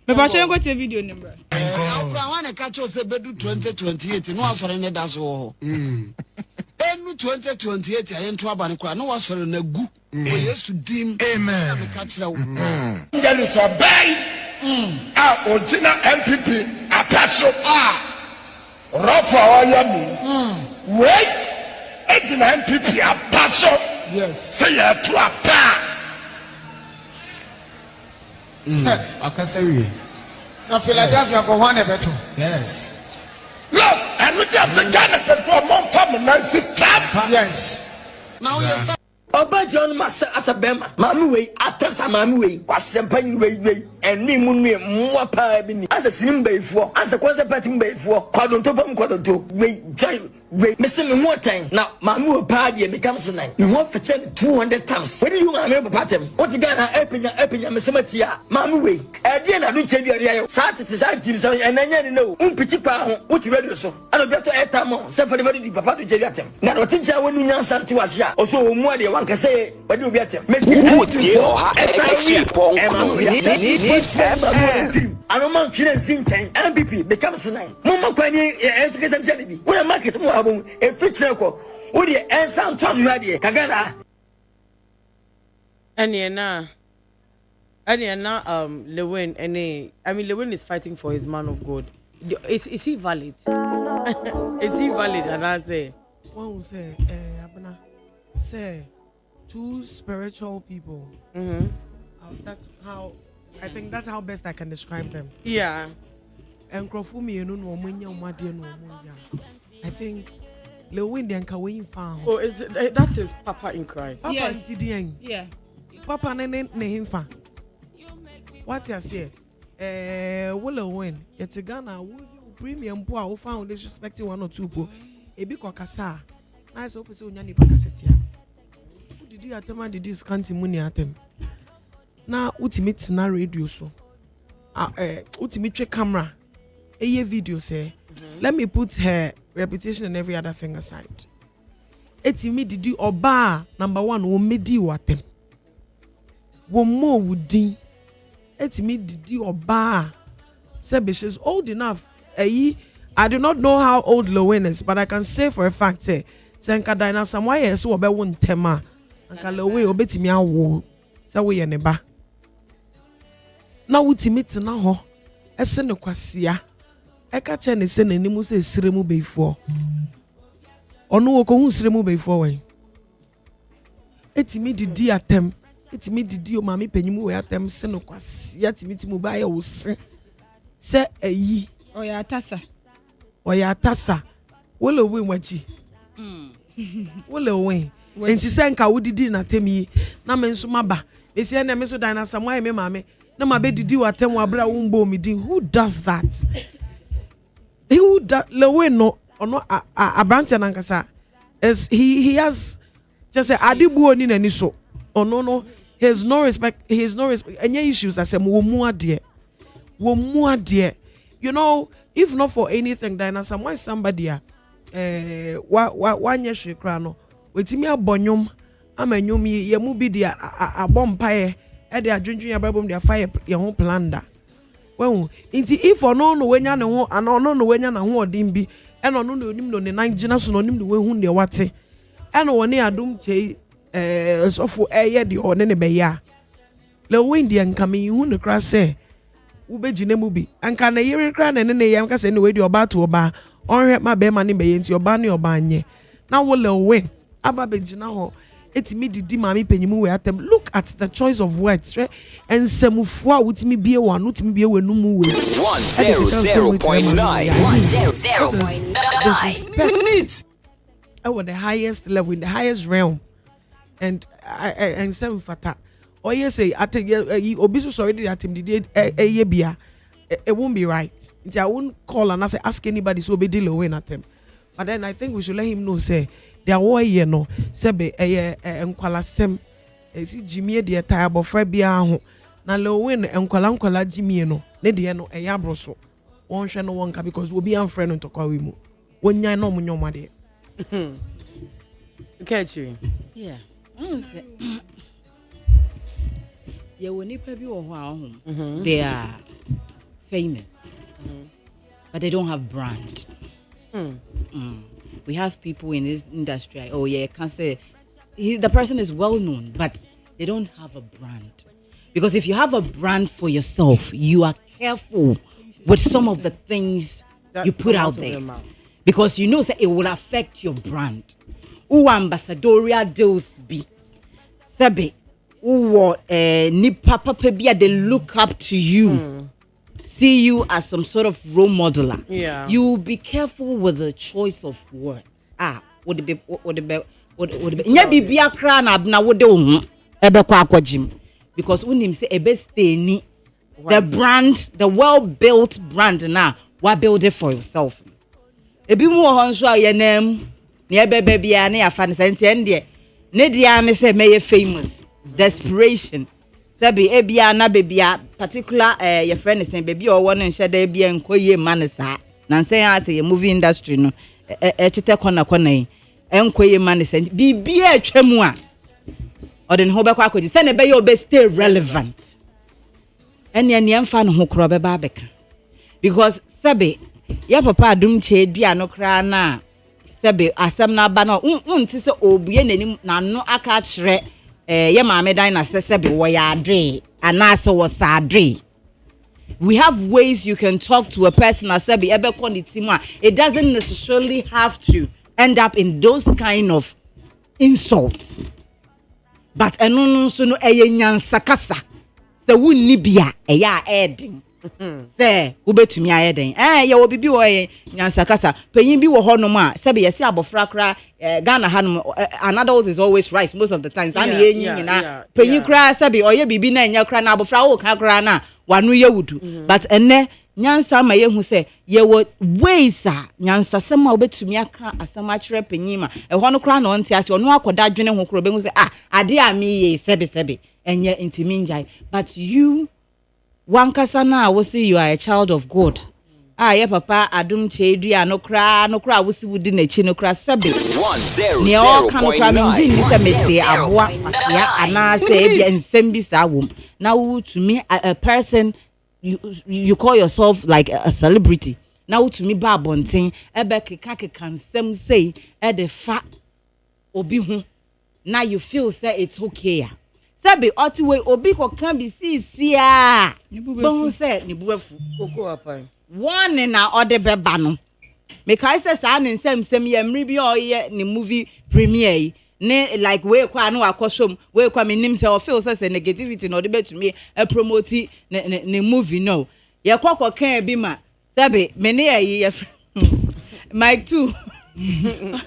ba share go video number. I want to catch us bedu 2028 no asore ne da so. Enu 2028 ayentu aba ne kwa no asore na gu. O Yesu dim. Amen. Me catch ra wo. Angel so bay. Original MPP apaso. Rafa Oyami. Wait. Original MPP apaso. Yes. Say ya to apa. Akasawi. Na Philadelphia go one better. Yes. Look, and we have the candidate for a month from the yes. Now Oba John Master as a bema, Mammy way, Atasa Mammy way, was some penny way, and me more pa bini. As a simba for, as a quasi patting bay for, quadrotopum quadroto, wait, missing me more time. Now, my more party becomes a nine. You want for 200 times. When you remember pattern, what you got open your Messimatia, Mamma way. Again, I don't tell you, Saturday, and then know, Pichipa, what you ready so. I don't get to air time, send for the very papa to Jeriatem. Now, teacher, when you answer to us, also more than one can say, but you get him. I don't want to see MPP becomes a nine. Mama, when you when I market more, a future call, would you answer trust ready? Kagana. Lewin, Lewin is fighting for his man of God. Is he valid? Is he valid? And I say, one will say, Abana, say, two spiritual people. That's how I think that's how best I can describe them. Yeah. And Krofumi, I think Lewin and Kawin found. Oh, that's his Papa in Christ. Papa Yes. Yeah. Papa name him fa. What you say? Willow win. Yet a Ghana premium poor who found disrespecting one or two po. A big kasa. Nice officer Nyani Pakasetia. Who did you attempt did this country money at him? Now ultimate na radio so. Ultimate camera. A video say. Let me put her reputation and every other thing aside. It's me did you oba number one who made you at them. One more would ding. It's me did you oba. Sabi she's old enough. I do not know how old Lowen is, but I can say for a fact say Senka Dina somewhere so about one tema. And Kalowe obeti me awo. So we neba. Now ultimate na ho. Esen kwasia. Eka che ne se nanimu se siremu before. Onu wo ko hu siremu before wen. Etimi didi atem. Etimi didi o mami panyimu we atem se no kwasia timiti mu ba ye wo se. Se ayi. Oya tasa. Wole we wachi. Wole we. Enti se nka wo didi na temi na me nso maba. Esi na me so dan na samwa me mame. Na mabe didi wa atem wa bra wo mbo mi din. Who does that? Who that Lewe no ono Abrante nankasa is he has just say adibu oni nani so no he has no respect any issues as wo mu ade you know if not for anything then someone somebody wa nye hwekra no wetimi abonyom amanyom ye mu bi dia abompae e de adwendwen ababom dia fire ye ho planda. Well, if or no wenya ne ho ana no wenya na ho odin bi e no onim no ne Nigeria so no onim no hu ne wate e no woni adum chei sofo ye de o ne be ya le wind yan kame hu ne kra se wo begine mu bi anka na yere kra na ne yam ka se ne we de oba to oba onhwe ma be ma ne be ye nti oba ne oba anye na wo le win aba begina ho etimi didi mami panyimu we atem. Look at the choice of words, right? And semufua utimi biye one utimi biye we numu we 100.9 100.9 at the highest level, in the highest realm. And sem fata or yes say at obisu sorry that him did a bia it won't be right. I won't call and ask anybody so be deal away at them. But then I think we should let him know say there war ye no sebe enkwala sem si Jimmy de tie abofra bia ho na Lewin enkwala Jimmy no ne de no eya broso won hwe no wonka because we be am friend no tokwa we mu wonya no munyoma de catch you yeah yeah when people be wo ho they are famous but they don't have brand. We have people in this industry. Oh yeah, I can't say the person is well known, but they don't have a brand. Because if you have a brand for yourself, you are careful with some of the things that you put out there, because you know that it will affect your brand. Who ambassadorial deals be? Sabe, who ni papa pebia they look up to you. See you as some sort of role modeler. Yeah. You be careful with the choice of words. Would be nya bibia kra na would do ebe kwa akwa jim because unim say ebe stay ni the brand, the well-built brand now, what build it for yourself. Ebi mu ho nso a ye nam na ebebe bia na ya fa ne sente ende ne dia me say may famous desperation sabi ebia na bebia particular your friend say baby o won nche da bia enkoye man sa na say ya say movie industry no tete kona yi enkoye man say bibia atwam a odin ho bekwa akodi say ne be you be stay relevant ene emfa no ho kro be ba beka because sabi ya papa adum che dua no kra na sebe asem na ba no unti se obue nanim na no aka kire ye maame dan na sebe wo ya adre anase wo sa adre. We have ways you can talk to a person as sebe ebe konditima. It doesn't necessarily have to end up in those kind of insults, but eno so no eye nyansa kasa se wunni bia eya edin say ubetumi ayeden ye wo bibi wo ye nyansa kasa penyin bi wo honom a sebe yesi abofra kra Ghana hanum another is always right most of the times and ye nyina penyin kra sebe oye bibi na enya kra na abofra wo ka kra na wanu ye wudu but enne nyansa ma ye hu say ye wo ways a nyansa sema obetumi aka asama kire penyin ma ho no kra na onti ase ono akoda dwene ho kro be hu say ade a mi ye sebe enye intimi njai but you wankasa na wo see you are a child of God. Ye papa adum chedua no kra wo si wudi na chi no kra sebe. 100.9 Ne o kan kra mi ndi se meti aboa ya ana se bia nsem bi sa wom. Na wo to me a person you call yourself like a celebrity. Na wo to me ba bonten ebe keka nsem say e de fa obi hu. Now you feel say it's okay. Sabi otiwe obi ko kan bi sisia bon say ni buafu oko apai one na ode beba no make I say sa na nsem ye mri bi oye ni movie premiere ne like we kwa no akosom we kwa menim say o feel say negativity no de betumi e promote ne movie no ye kokko kan bi ma sabi me ne ye Mike 2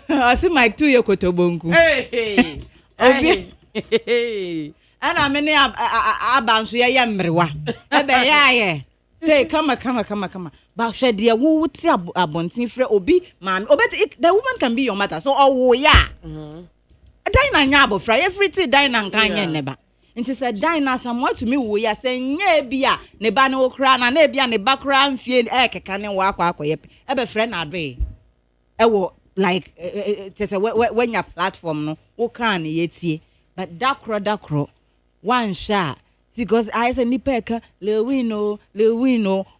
I see Mike 2 ye kotobonku hey obi and I mean, abansu ya mrewa. Ebe ya say, come. But she dear, who would say abontin fre obi, man. The woman can be your mother. So, yeah. Dine nyabo fra everything dine and kanye neba. Nti se dine somewhat to me we ya say nye bia ne ba no kra na na bia ne ba kra mfie keka ne wa akwa yep. Ebe friend adwe. Ewo like when your platform no wo kan yetie. But dakro one shot because I say nipeka lewino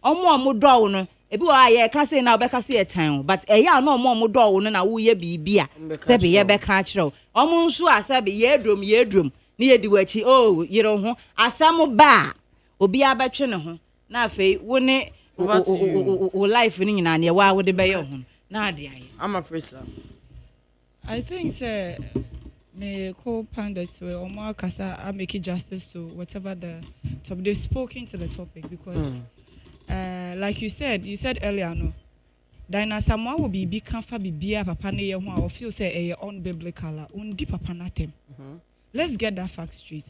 omo do no ebi wa ye ka say na obeka say etan but eya no omo do no na wo ye bibia sebe ye beka kire omo nso asabe ye drum ne ye di wachi oh yero ho asam ba obi abetwe ne ho na afei wo ne o life ni nyina ne wa wo de be ye ho na ade aye I'm a praise Lord. I think say me co-pandit or more kasa I make it justice to whatever the topic they've spoken to the topic because like you said earlier no Dina someone will be big comfort be beer papa ne ye ho or feel say unbiblical undi papa natem. Let's get that fact straight.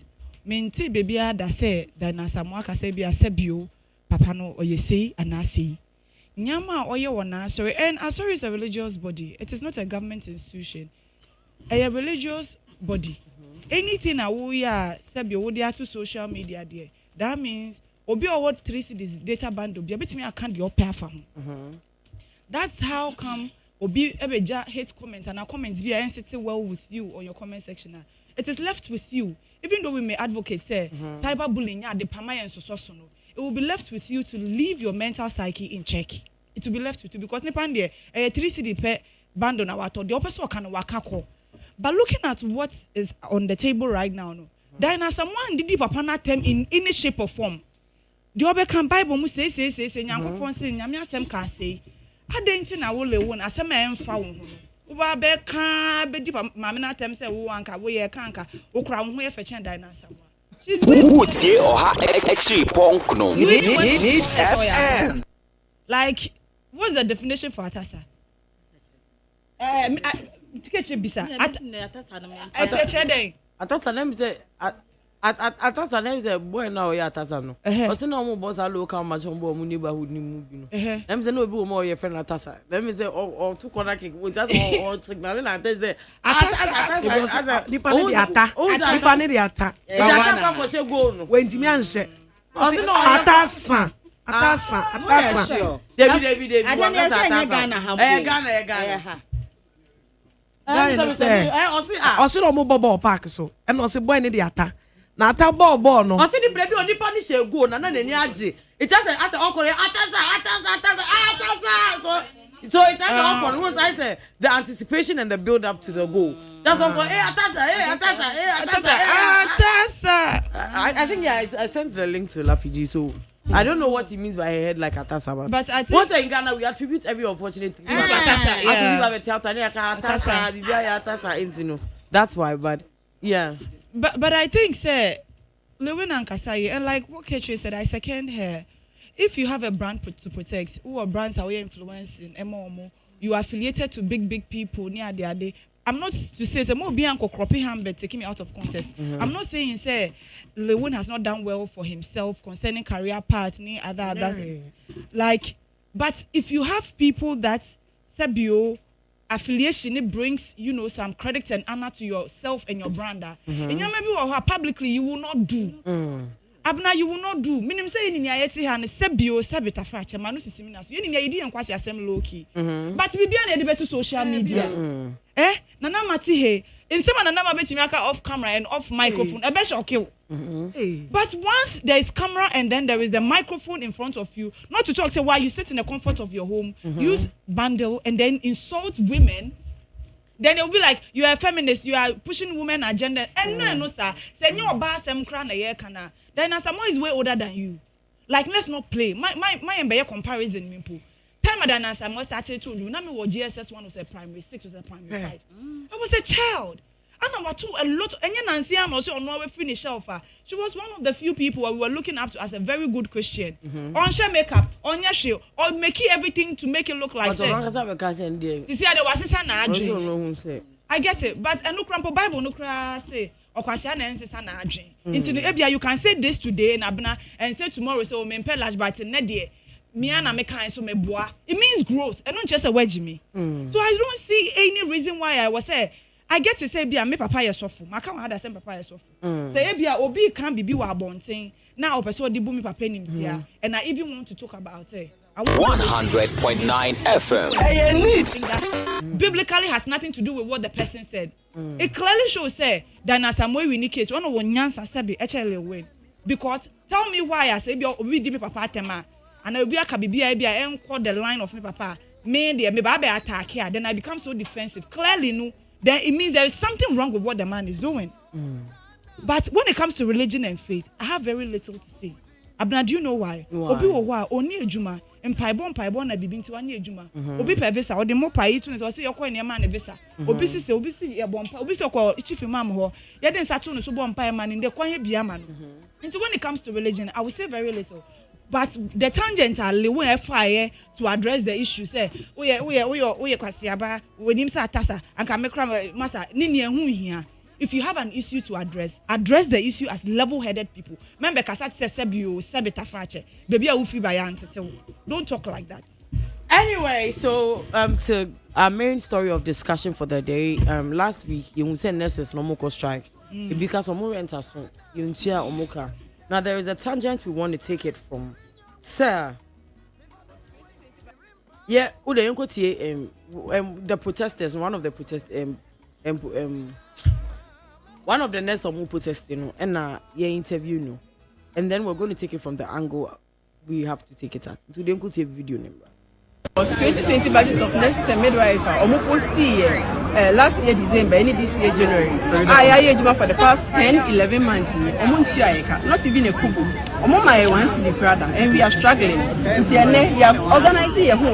Menti baby that say Dina someone kasa be a sebio papa no or ye say and I say nyama or ye wana sorry and sorry is a religious body. It is not a government institution. A religious body. Anything we are sabi we dey to social media there. That means obi or 3 cities data bundle be betimi account your pair for. That's how come obi ebeja hate comments and our comments be sitting well with you on your comment section. It is left with you. Even though we may advocate say cyberbullying ya the pamaya and so no. It will be left with you to leave your mental psyche in check. It will be left with you because nipan there 3 city per bundle na wato the opposite kan waka ko. But looking at what is on the table right now, no, Dina someone did papa na them in any shape or form. The other can Bible mu say nyankopon say nyame asem ka say. Adentin na wo lewo na asem emfa wo ho. Wo ba be ka be di mama na them say wo anka wo ye kanka wo kra wo ho ye fechen Dina someone. Utie oha echi punk no. Needs FM. Like what's the definition for atasa? Atasa them say Atasa na say boy na o ya atasa no. O say na o mo boss a local match on boy mo neighborhood ni mu bi no. Dem say no obi o mo your friend atasa. Dem say o two corner kick we just o signal na say atasa nipa ne di ata. Ata kwa she goal no. We ntimi anhye. O say no atasa. Debi Ghana. O say no mo ball park so. And o say boy ne di ata. Na ata ball no. O say the baby oni pa ni she goal na nani age. It just as okore atasa. So it's as okore who say the anticipation and the build up to the goal. That's okore atasa. I think I sent the link to Lapiji, so I don't know what he means by a head like atasa. But I think once in Ghana we attribute every unfortunate thing to atasa. Yeah. That's why, but yeah. But I think, sir, Lewin and Kasai, and like what Ketri said, I second her. If you have a brand to protect, who are brands are influencing, you are affiliated to big people near the day. I'm not to say say more be uncle cropping ham but taking me out of context. I'm not saying say Lewin has not done well for himself concerning career path ni other. Like, but if you have people that Sebio affiliation, it brings, you know, some credit and honor to yourself and your brand. And you maybe publicly you will not do. Abna you will not do. Minim say in yeti han sebio sebita fracha manu sisiminas. You ni yedi and kwasi asem low key. But we be an edebe to social media. Nana mati he. In some nana mabeti maka off camera and off microphone. Ebe shock. But once there is camera and then there is the microphone in front of you, not to talk say why you sit in the comfort of your home, use bundle and then insult women, then it will be like you are a feminist, you are pushing women agenda. And no sir, say you boss them crown a year kana. Then someone is way older than you. Like let's not play. My embedded comparison people. Time than as I must started to do. Now me was GSS 1 was a primary 6 was a primary 5. I was a child. And number 2, a lot. And Nancy and also on our finish offer. She was one of the few people we were looking up to as a very good Christian. On share makeup, on your show, or making everything to make it look like. See, there was a I get it, but a no crampo Bible no say. Or you can say this today in Abna and say tomorrow so me lash but Nadia. Miana meka so me boa. It means growth and not just a wedge me. So I don't see any reason why I was say I get to say bia me papa yesofu. Ma come had say papa yesofu. Say bia obi can be wa bonten. Now person dey bu me papa nim tia. And I even want to talk about it. 100.9 FM. Hey, neat. Biblically has nothing to do with what the person said. It clearly shows say that na some way we need case one of nyansa sabi actually win. Because tell me why I say bia obi di me papa tema and obi aka bibia bia enko the line of me papa. Me dey me ba attack here then I become so defensive. Clearly no, then it means there is something wrong with what the man is doing. But when it comes to religion and faith, I have very little to say. Abna, do you know why? Obi wo wa oni ejuma mpaibon na bibi nti wanye ejuma. Obi pe visa o de mo pai tu ne so say yekọ ne ma na visa. Obi si ye bompa, obi si okọ chief imam ho. Ye den satu no so bompa ma ne de kwanye bia ma no. Nti when it comes to religion, I will say very little. But the tangent are lewe fire to address the issue say we kwasiaba we nim sa atasa anka mekra masa ni ne hu hia. If you have an issue to address the issue as level-headed people. Remember, Kasat says, "Sebio, sebita frache, baby, I will feel by Don't talk like that." Anyway, so to our main story of discussion for the day. Last week, you said nurses no more strike because of more renters. You omoka. Now there is a tangent we want to take it from, sir. Yeah, the protesters. One of the protesters. One of the nurses who protesting, and interview no, and then we're going to take it from the angle we have to take it at. So they could take video number. 2020 badges of nurses and midwives almost last year December, any this year January. I for the past 10-11 months. Not even a kubu. My once in the Prada, and we are struggling. We are organizing a who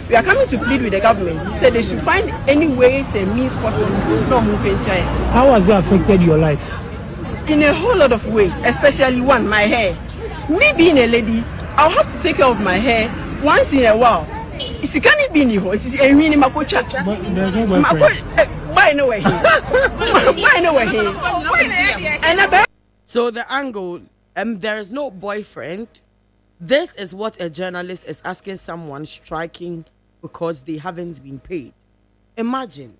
we are coming to plead with the government. Said they should find any ways and means possible to not move inside. How has it affected your life? In a whole lot of ways, especially one, my hair. Me being a lady, I'll have to take care of my hair once in a while. It's can't be new. It's a minimum coach. There's no boyfriend. Why no way? Why no way? So the angle, there is no boyfriend. This is what a journalist is asking someone striking because they haven't been paid. Imagine,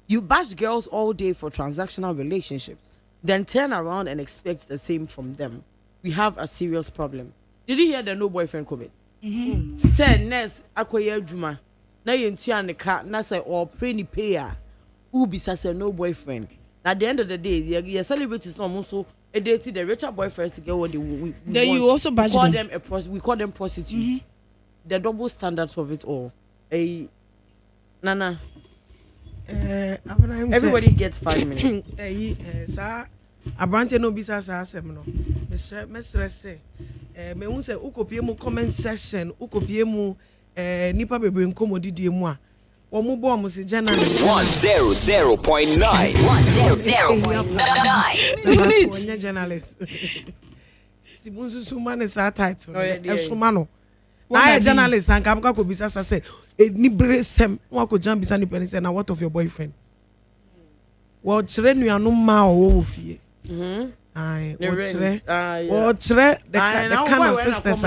you bash girls all day for transactional relationships, then turn around and expect the same from them. We have a serious problem. Did you hear the no boyfriend comment? Say Ness akoye adwuma na yentua ne ka na say or pray ni pay a who be say no boyfriend. At the end of the day, your celebrities no so a date the richer boyfriends to get what they you also bash them. We call them prostitutes. The double standards of it all. Nana. Everybody gets 5 minutes. Sir, Abrante no bisa sa asem no. Mesre say me hu say ukopie mu comment section, ukopie mu nipa bebre nkomodidie mu a wo mu bo mo se journalist 100.9 100.9 journalist ti bunsu suma ne sa title e suma no na journalist an ka ko bisa sa say ni bresem wa ko jan bisa ni pen say na what of your boyfriend wo kire nuanu ma wo fie or the kind of sisters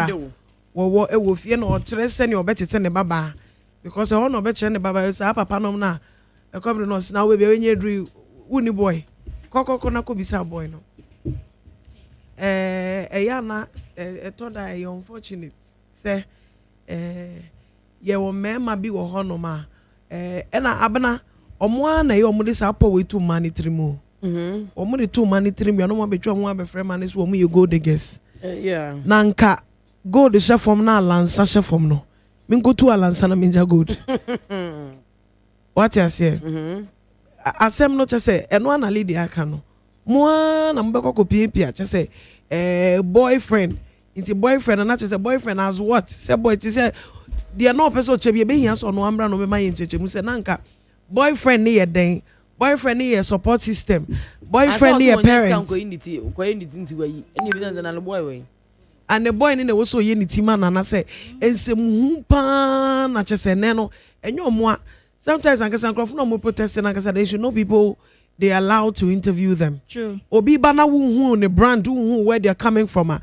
wo e wo fie no o kire se ne obetete ne baba because ho no obetete ne baba say papa no na e come no na we be wenye dru uni boy kokoko na ko bisa boy no ya na told that you unfortunate say ye wo mema bi wo ho no ma na abana omo na ye omo de sa po we to monetary mu omo de to monetary mu no mo be twa mo abefre man so omo ye go the guess nanka go the chef from na lansa chef from no min go to alansa na minja good what you say asem no che eno na lady aka no mo na mo be kokopie pia che say boyfriend into boyfriend and che boyfriend as what say boy che say they no person che be hia so no amra no be man che mu say nanka boyfriend ni ye den boyfriend ni ye support system boyfriend ni ye parents and the boy ni na wo so ye ni tima na say ensem pa na che say ne no enyo mo sometimes ankasa nkrofo no mo protesting ankasa they should know people they are allowed to interview them. True. Obi bana who the brand who where they're coming from.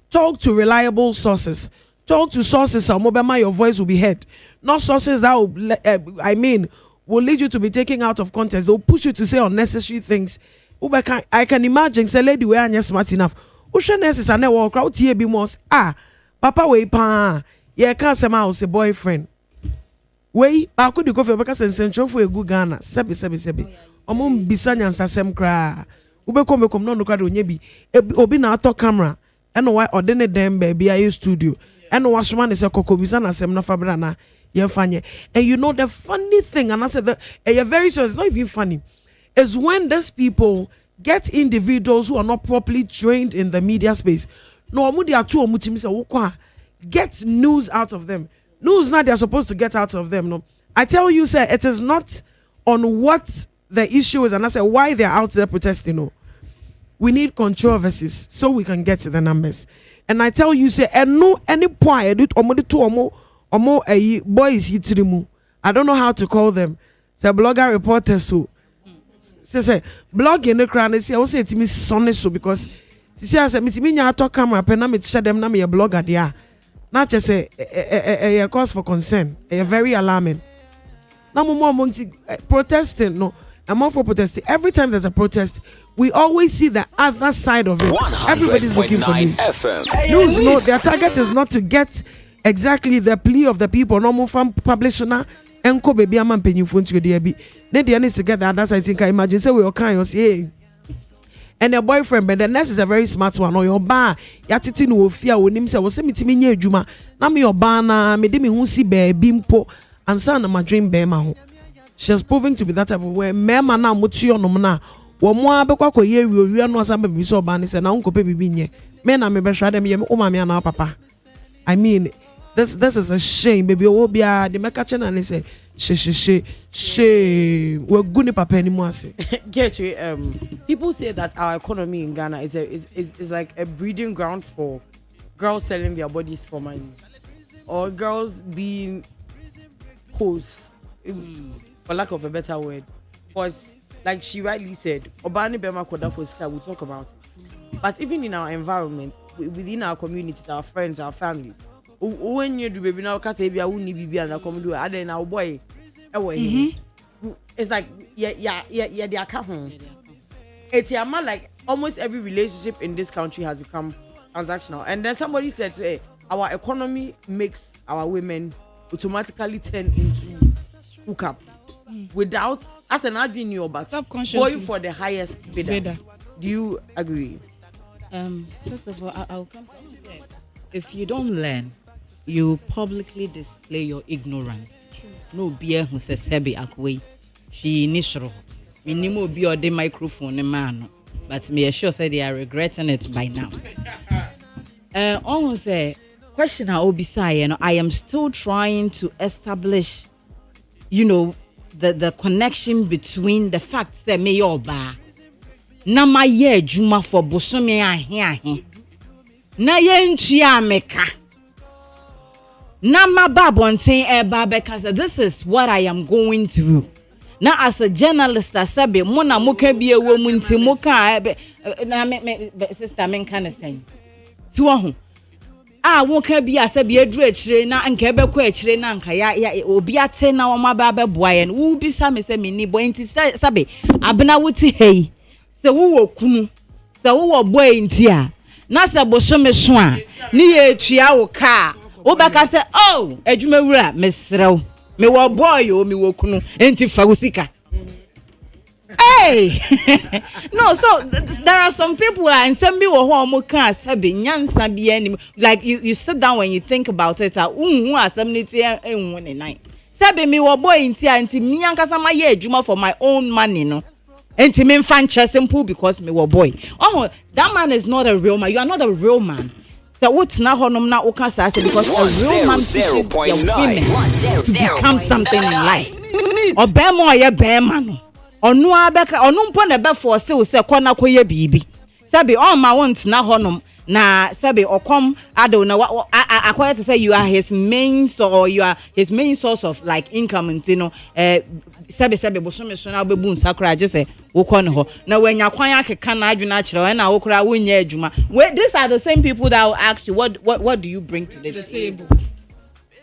Talk to reliable sources. Talk to sources your voice will be heard. Not sources that will, will lead you to be taken out of context. They'll push you to say unnecessary things. I can imagine say lady we are smart enough. Usha nurses are never crowd here be most papa we pa yeah can't say boyfriend. We I could go for because in central for a good Ghana. Sebi. Omum bisa nyansa sem kra ubekom no kra do nyebi obi na ato camera eno why ordene dem baby aye studio eno wasoma ne se kokko bisa na sem no fabra na ye fanye. And you know the funny thing, and I said that you're very sure it's not even funny, is when these people get individuals who are not properly trained in the media space. No omu dia tu omu timi se get news out of them. News now they are supposed to get out of them. No, I tell you, sir, it is not on what the issue is, and I said why they're out there protesting. No, we need controversies so we can get to the numbers. And I tell you, say, and no any point omo boys yitirimu. I don't know how to call them. Say blogger reporters so. Say blog in the crown. Say I say it me sonny so because see I say me nya talk camera pen na me share them na me a blogger there. Not just say a cause for concern. A very alarming. Now more Monty protesting no. I'm all for protesting. Every time there's a protest, we always see the other side of it. Everybody's looking for news. News, no, their target is not to get exactly the plea of the people. No more from publisher. Enko baby, I'm paying phone to the baby. Then the needs to get the other side. I think I imagine. Say we all kind of say, and their boyfriend, but the nurse is a very smart one. Or your bar, yatiti no fear. When him say, "Was me timi nye juma." Na me your bar na me de me hu si baby mpo. Ansa na my dream be ma ho. She has proven to be that type of way. Mema na mutuo no na. Wo mo abekwa koye wiowia no asamba bibi so ba ni se na unko pe bibi nye. Me na me be hwa dem ye o ma me na papa. I mean, this is a shame, baby. O bia de meka che na ni se she we guni papa anymore ase. Get you people say that our economy in Ghana is like a breeding ground for girls selling their bodies for money or girls being hosts. For lack of a better word, because like she rightly said, Obani Bema Koda for Sky, we'll talk about it. But even in our environment, within our communities, our friends, our families, when you do baby now, because if you need baby and come do it, then our boy, it's like yeah, they are home. It's like almost every relationship in this country has become transactional. And then somebody said, hey, our economy makes our women automatically turn into hookup without, as an avenue, but going for the highest bidder. Do you agree? First of all, I'll come to say, if you don't learn, you publicly display your ignorance. No beer who says Sebi Akwe, she initial. We need more be the microphone, man. But me assure say they are regretting it by now. Almost a question I will be saying, I am still trying to establish, the connection between the fact that me or ba. Na ma ye juma for bosome ahe. Na ye ntua meka. Na ma babonten eba beka. This is what I am going through. Now as a journalist, I said, "Mona muke be a woman to muka." Na me sister men kind of thing. So muke be a said be a dredge na anke be ko echire na anka ya obi ate na wo ma ba boa ye. Wo bi sa me se me ni boy nti sabe abena wuti hey. Se wo kunu. Se wo boy nti a. Na se bosome so a ni ye tua wo ka. Wo beka se oh adwuma wura mesrew. Me wo boy o me wo kunu enti fagusika. Hey no, so there are some people and some me wo ho mo kan sabe nyansa bia ni like you sit down when you think about it asem ni tie enwu ne nine sabe me wo boy enti me ankasa ma ye adwuma for my own money no enti me mfa simple because me wo boy that man is not a real man. You are not a real man. So what's na honom na oka say because a real man teaches to become something in life. Obemo ye bema no. Onu abeka onu mpo na be force we say kona koye bibi. Sabi ma want na honom na sabi okom ado na akwaya to say you are his main source of like income ntino sabi bosome so na obebu nsakra je say wo kon ho na wanya kwan akeka na adwuna kire na wo kra wonya adwuma. These are the same people that will ask you what do you bring to the table.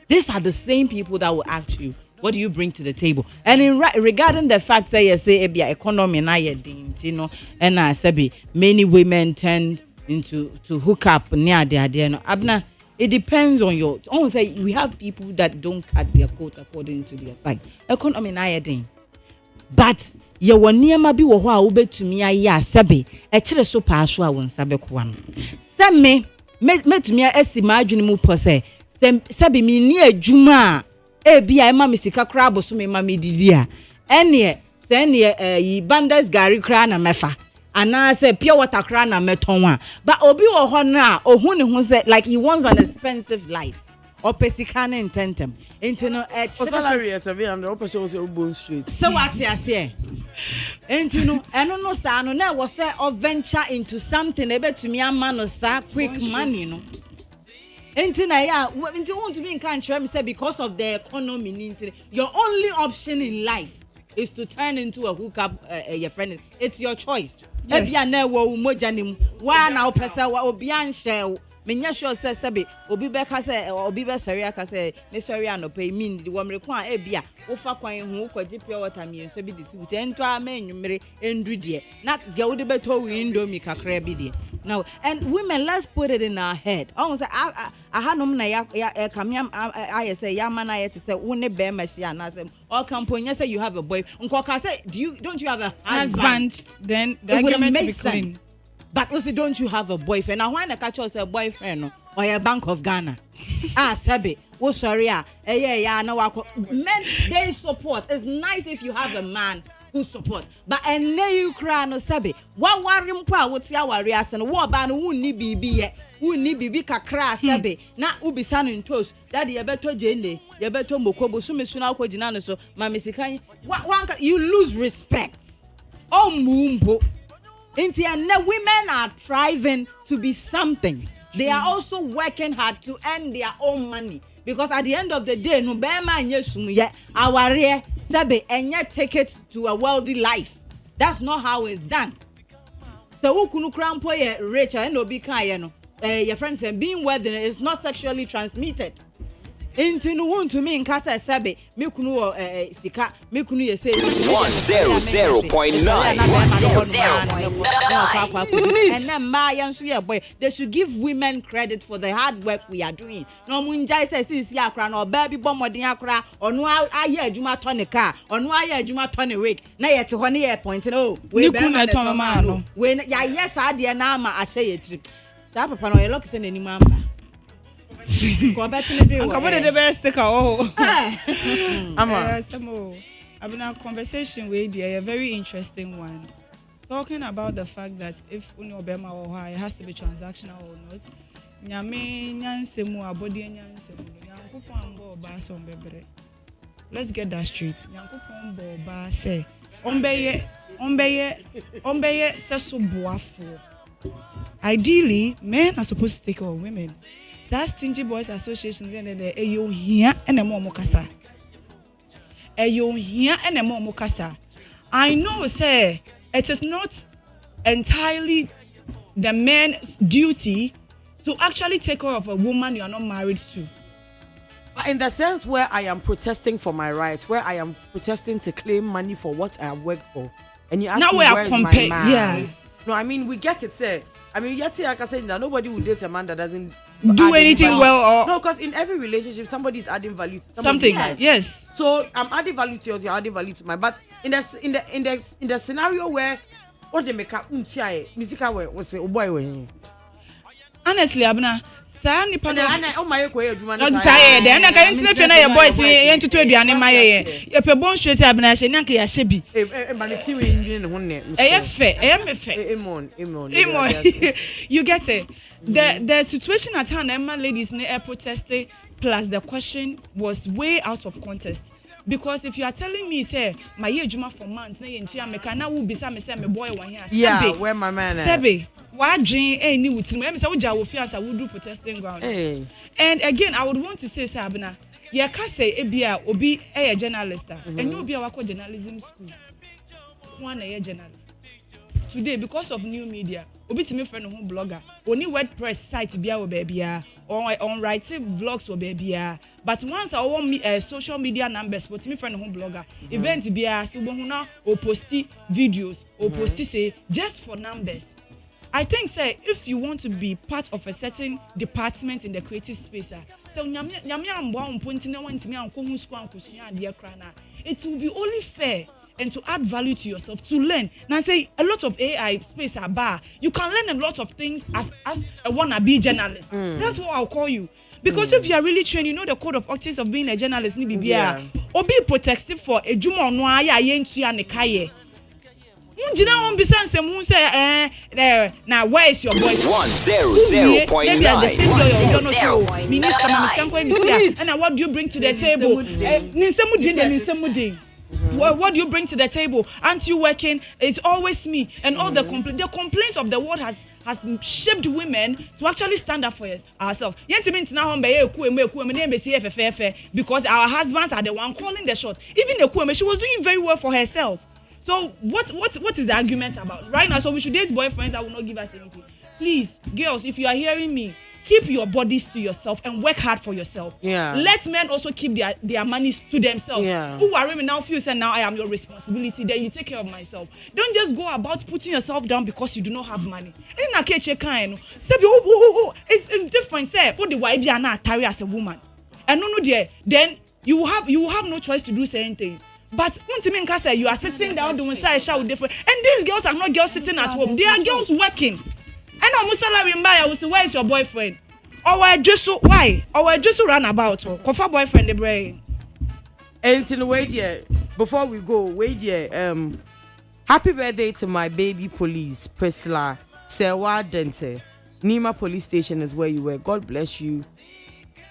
These are the same people that will ask you what do you bring to the table. And in regarding the fact that you say ebia economy na ye din and I sabi many women tend to hook up near the idea no abna. It depends on your say we have people that don't cut their coat according to their size. Economy na ye din. But ye woniema bi wo ho a wo betumi aye asabe e kire so pa so a won sabe ko ano. Se me metumi asi ma adwene mu po se sabe mi ni adwuma a bia ema me sika kra boso me ma me didi a ene yi bandas gari kra na mefa ana say pure water kra na meton a but obi wo ho na ohun ne ho say like he wants an expensive life or pesika na intentem enti no salary is 700 o pese o say bone straight so what you say enti no eno no sa no na wo say o venture into something e betumi ama no sa quick money no enti na ya enti want to be in country me say because of the economy your only option in life is to turn into a hookup your friend. It's your choice. Yes. Ebia na wo mojanim wa na opese wa obi anhye menya sure say sebe obi be ka say obi be sorry aka say me sorry anope mean the womre kwa ebia wo fa kwan hu kwaji pure water me so bi distribute ento ama enwumre endu de na ge wo de beto window mi kakra bi de now and women let's put it in our head almost say ahanom na ya kamia I say ya man na yet say wo ne be ma hia na say all company say you have a boy unko ka say don't you have a husband then the argument will be clean. But also, don't you have a boyfriend? Now, when I catch us a boyfriend or a Bank of Ghana, Sabi, oh sorry, yeah, no, men they support. It's nice if you have a man who supports. But and you cry no Sabi. What worry what's your worry? And what about who need bibi kakra Sabi? Na ubi san in toast. Daddy, you better jende, you better mokobo. So me suna ko jinano so. Mami sikai. What you lose respect? Oh mumbo. And women are thriving to be something. They are also working hard to earn their own money. Because at the end of the day, no bema nyesumuye aware sebe enye take it to a wealthy life. That's not how it's done. So ukunu krampo ye Rachel and obi kan ye no. Your friends and being wedding is not sexually transmitted. Into no want to me in casa sebe me kunu sika me kunu ye say 100.9 and then my young boy they should give women credit for the hard work we are doing. No munjai say sis ya kra no baby bomodin akra onu aye adwuma tone car onu aye adwuma tone week na ye te ho ne ye point no we be na ton ma no we ya yes ade na ama ahye ye trip that papa no ye lock say nani mamba go bet in the day come on the best take oh ama I've been a conversation with you, a very interesting one, talking about the fact that if Unobema or it has to be transactional or not. Let's get that straight. Say ideally, men are supposed to take care of women. So Stingy Boys Association you here and a momokasa. You here and a momokasa. I know, sir, it is not entirely the man's duty to actually take care of a woman you are not married to. In the sense where I am protesting for my rights, where I am protesting to claim money for what I have worked for, and you ask now me we are where is my man? Yeah. No, I mean we get it, sir. I mean, yet like I said, that nobody will date a man that doesn't do anything well. Or no, because in every relationship, somebody is adding value to something. Life. Yes. So I'm adding value to yours. You're adding value to mine. But in the scenario where what they make up, honestly, Abna. Oh my God! Not say then I can't say na your boys into to aduane ma ye. You pe bon straight Abna she nyanka ya shebi. You get it. The situation at hand, Emma ladies ne protesting plus the question was way out of context. Because if you are telling me, say, my year juma for months, na yentu ya meka na wo bisa me say me boy one here. Yeah, where my man? Sebe, why dream any with me? Me say wo ja wo fi asa wo do protesting ground. Hey. And again, I would want to say Sabina, ye ka say ebia obi a journalist, and you obi a wako journalism school. One a journalist. Today, because of new media, obi to me friend who blogger, only WordPress site bia wo baby on writing vlogs or baby. But once I want me social media numbers, but me friend who blogger, event bia so na or posty videos or posty say just for numbers. I think say if you want to be part of a certain department in the creative space, so nyame ambo amponti na wantimi anko hu school ankosua ade kra na, it will be only fair and to add value to yourself, to learn. Now say a lot of AI space are bar. You can learn a lot of things as a wannabe journalist. That's what I'll call you. Because if you are really trained, you know the code of ethics of being a journalist. Ni bibia. Or be protective for a juma no aya yentu ya nekaye. Unjina won bisan se mu say now where is your voice? 100.9 Minister and what do you bring to the table? What do you bring to the table? Aren't you working? It's always me. And all the complaints of the world has shaped women to actually stand up for ourselves. Because our husbands are the one calling the shot. Even the she was doing very well for herself. So what is the argument about? Right now, so we should date boyfriends that will not give us anything. Please, girls, if you are hearing me, keep your bodies to yourself and work hard for yourself. Yeah. Let men also keep their money to themselves. Yeah. Who are women now feel say now I am your responsibility, then you take care of myself. Don't just go about putting yourself down because you do not have money. It's different. Say, what the why be not carry as a woman. And no dear, then you will have no choice to do certain things. But you are sitting down doing side shout different. And these girls are not girls sitting at home. They are girls working. And I'm salary I will say, where is your boyfriend? Or why just so why? Or why just run about? Cover boyfriend the brain. And wait here. Before we go, wait here. Happy birthday to my baby police, Priscilla Sewa Dente. Nima Police Station is where you were. God bless you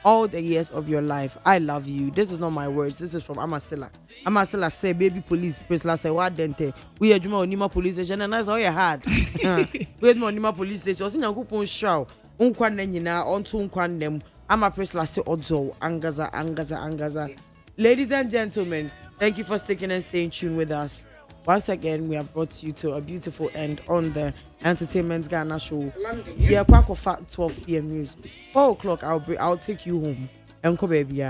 all the years of your life. I love you. This is not my words. This is from Amasela. Amasela say, baby police, Priscilla Sewa Dente. We are Juma Nima Police Station, and that's all you had. Wait, Nima Police Station. Was in a coupon show. Unkwanenina, onto Unkwanem. I'm a Priscilla Se Odzo. Angaza. Ladies and gentlemen, thank you for sticking and staying tuned with us. Once again, we have brought you to a beautiful end on the Entertainment Ghana show. Yeah, quack of 12 p.m. news. 4 o'clock I'll take you home. Enko baby.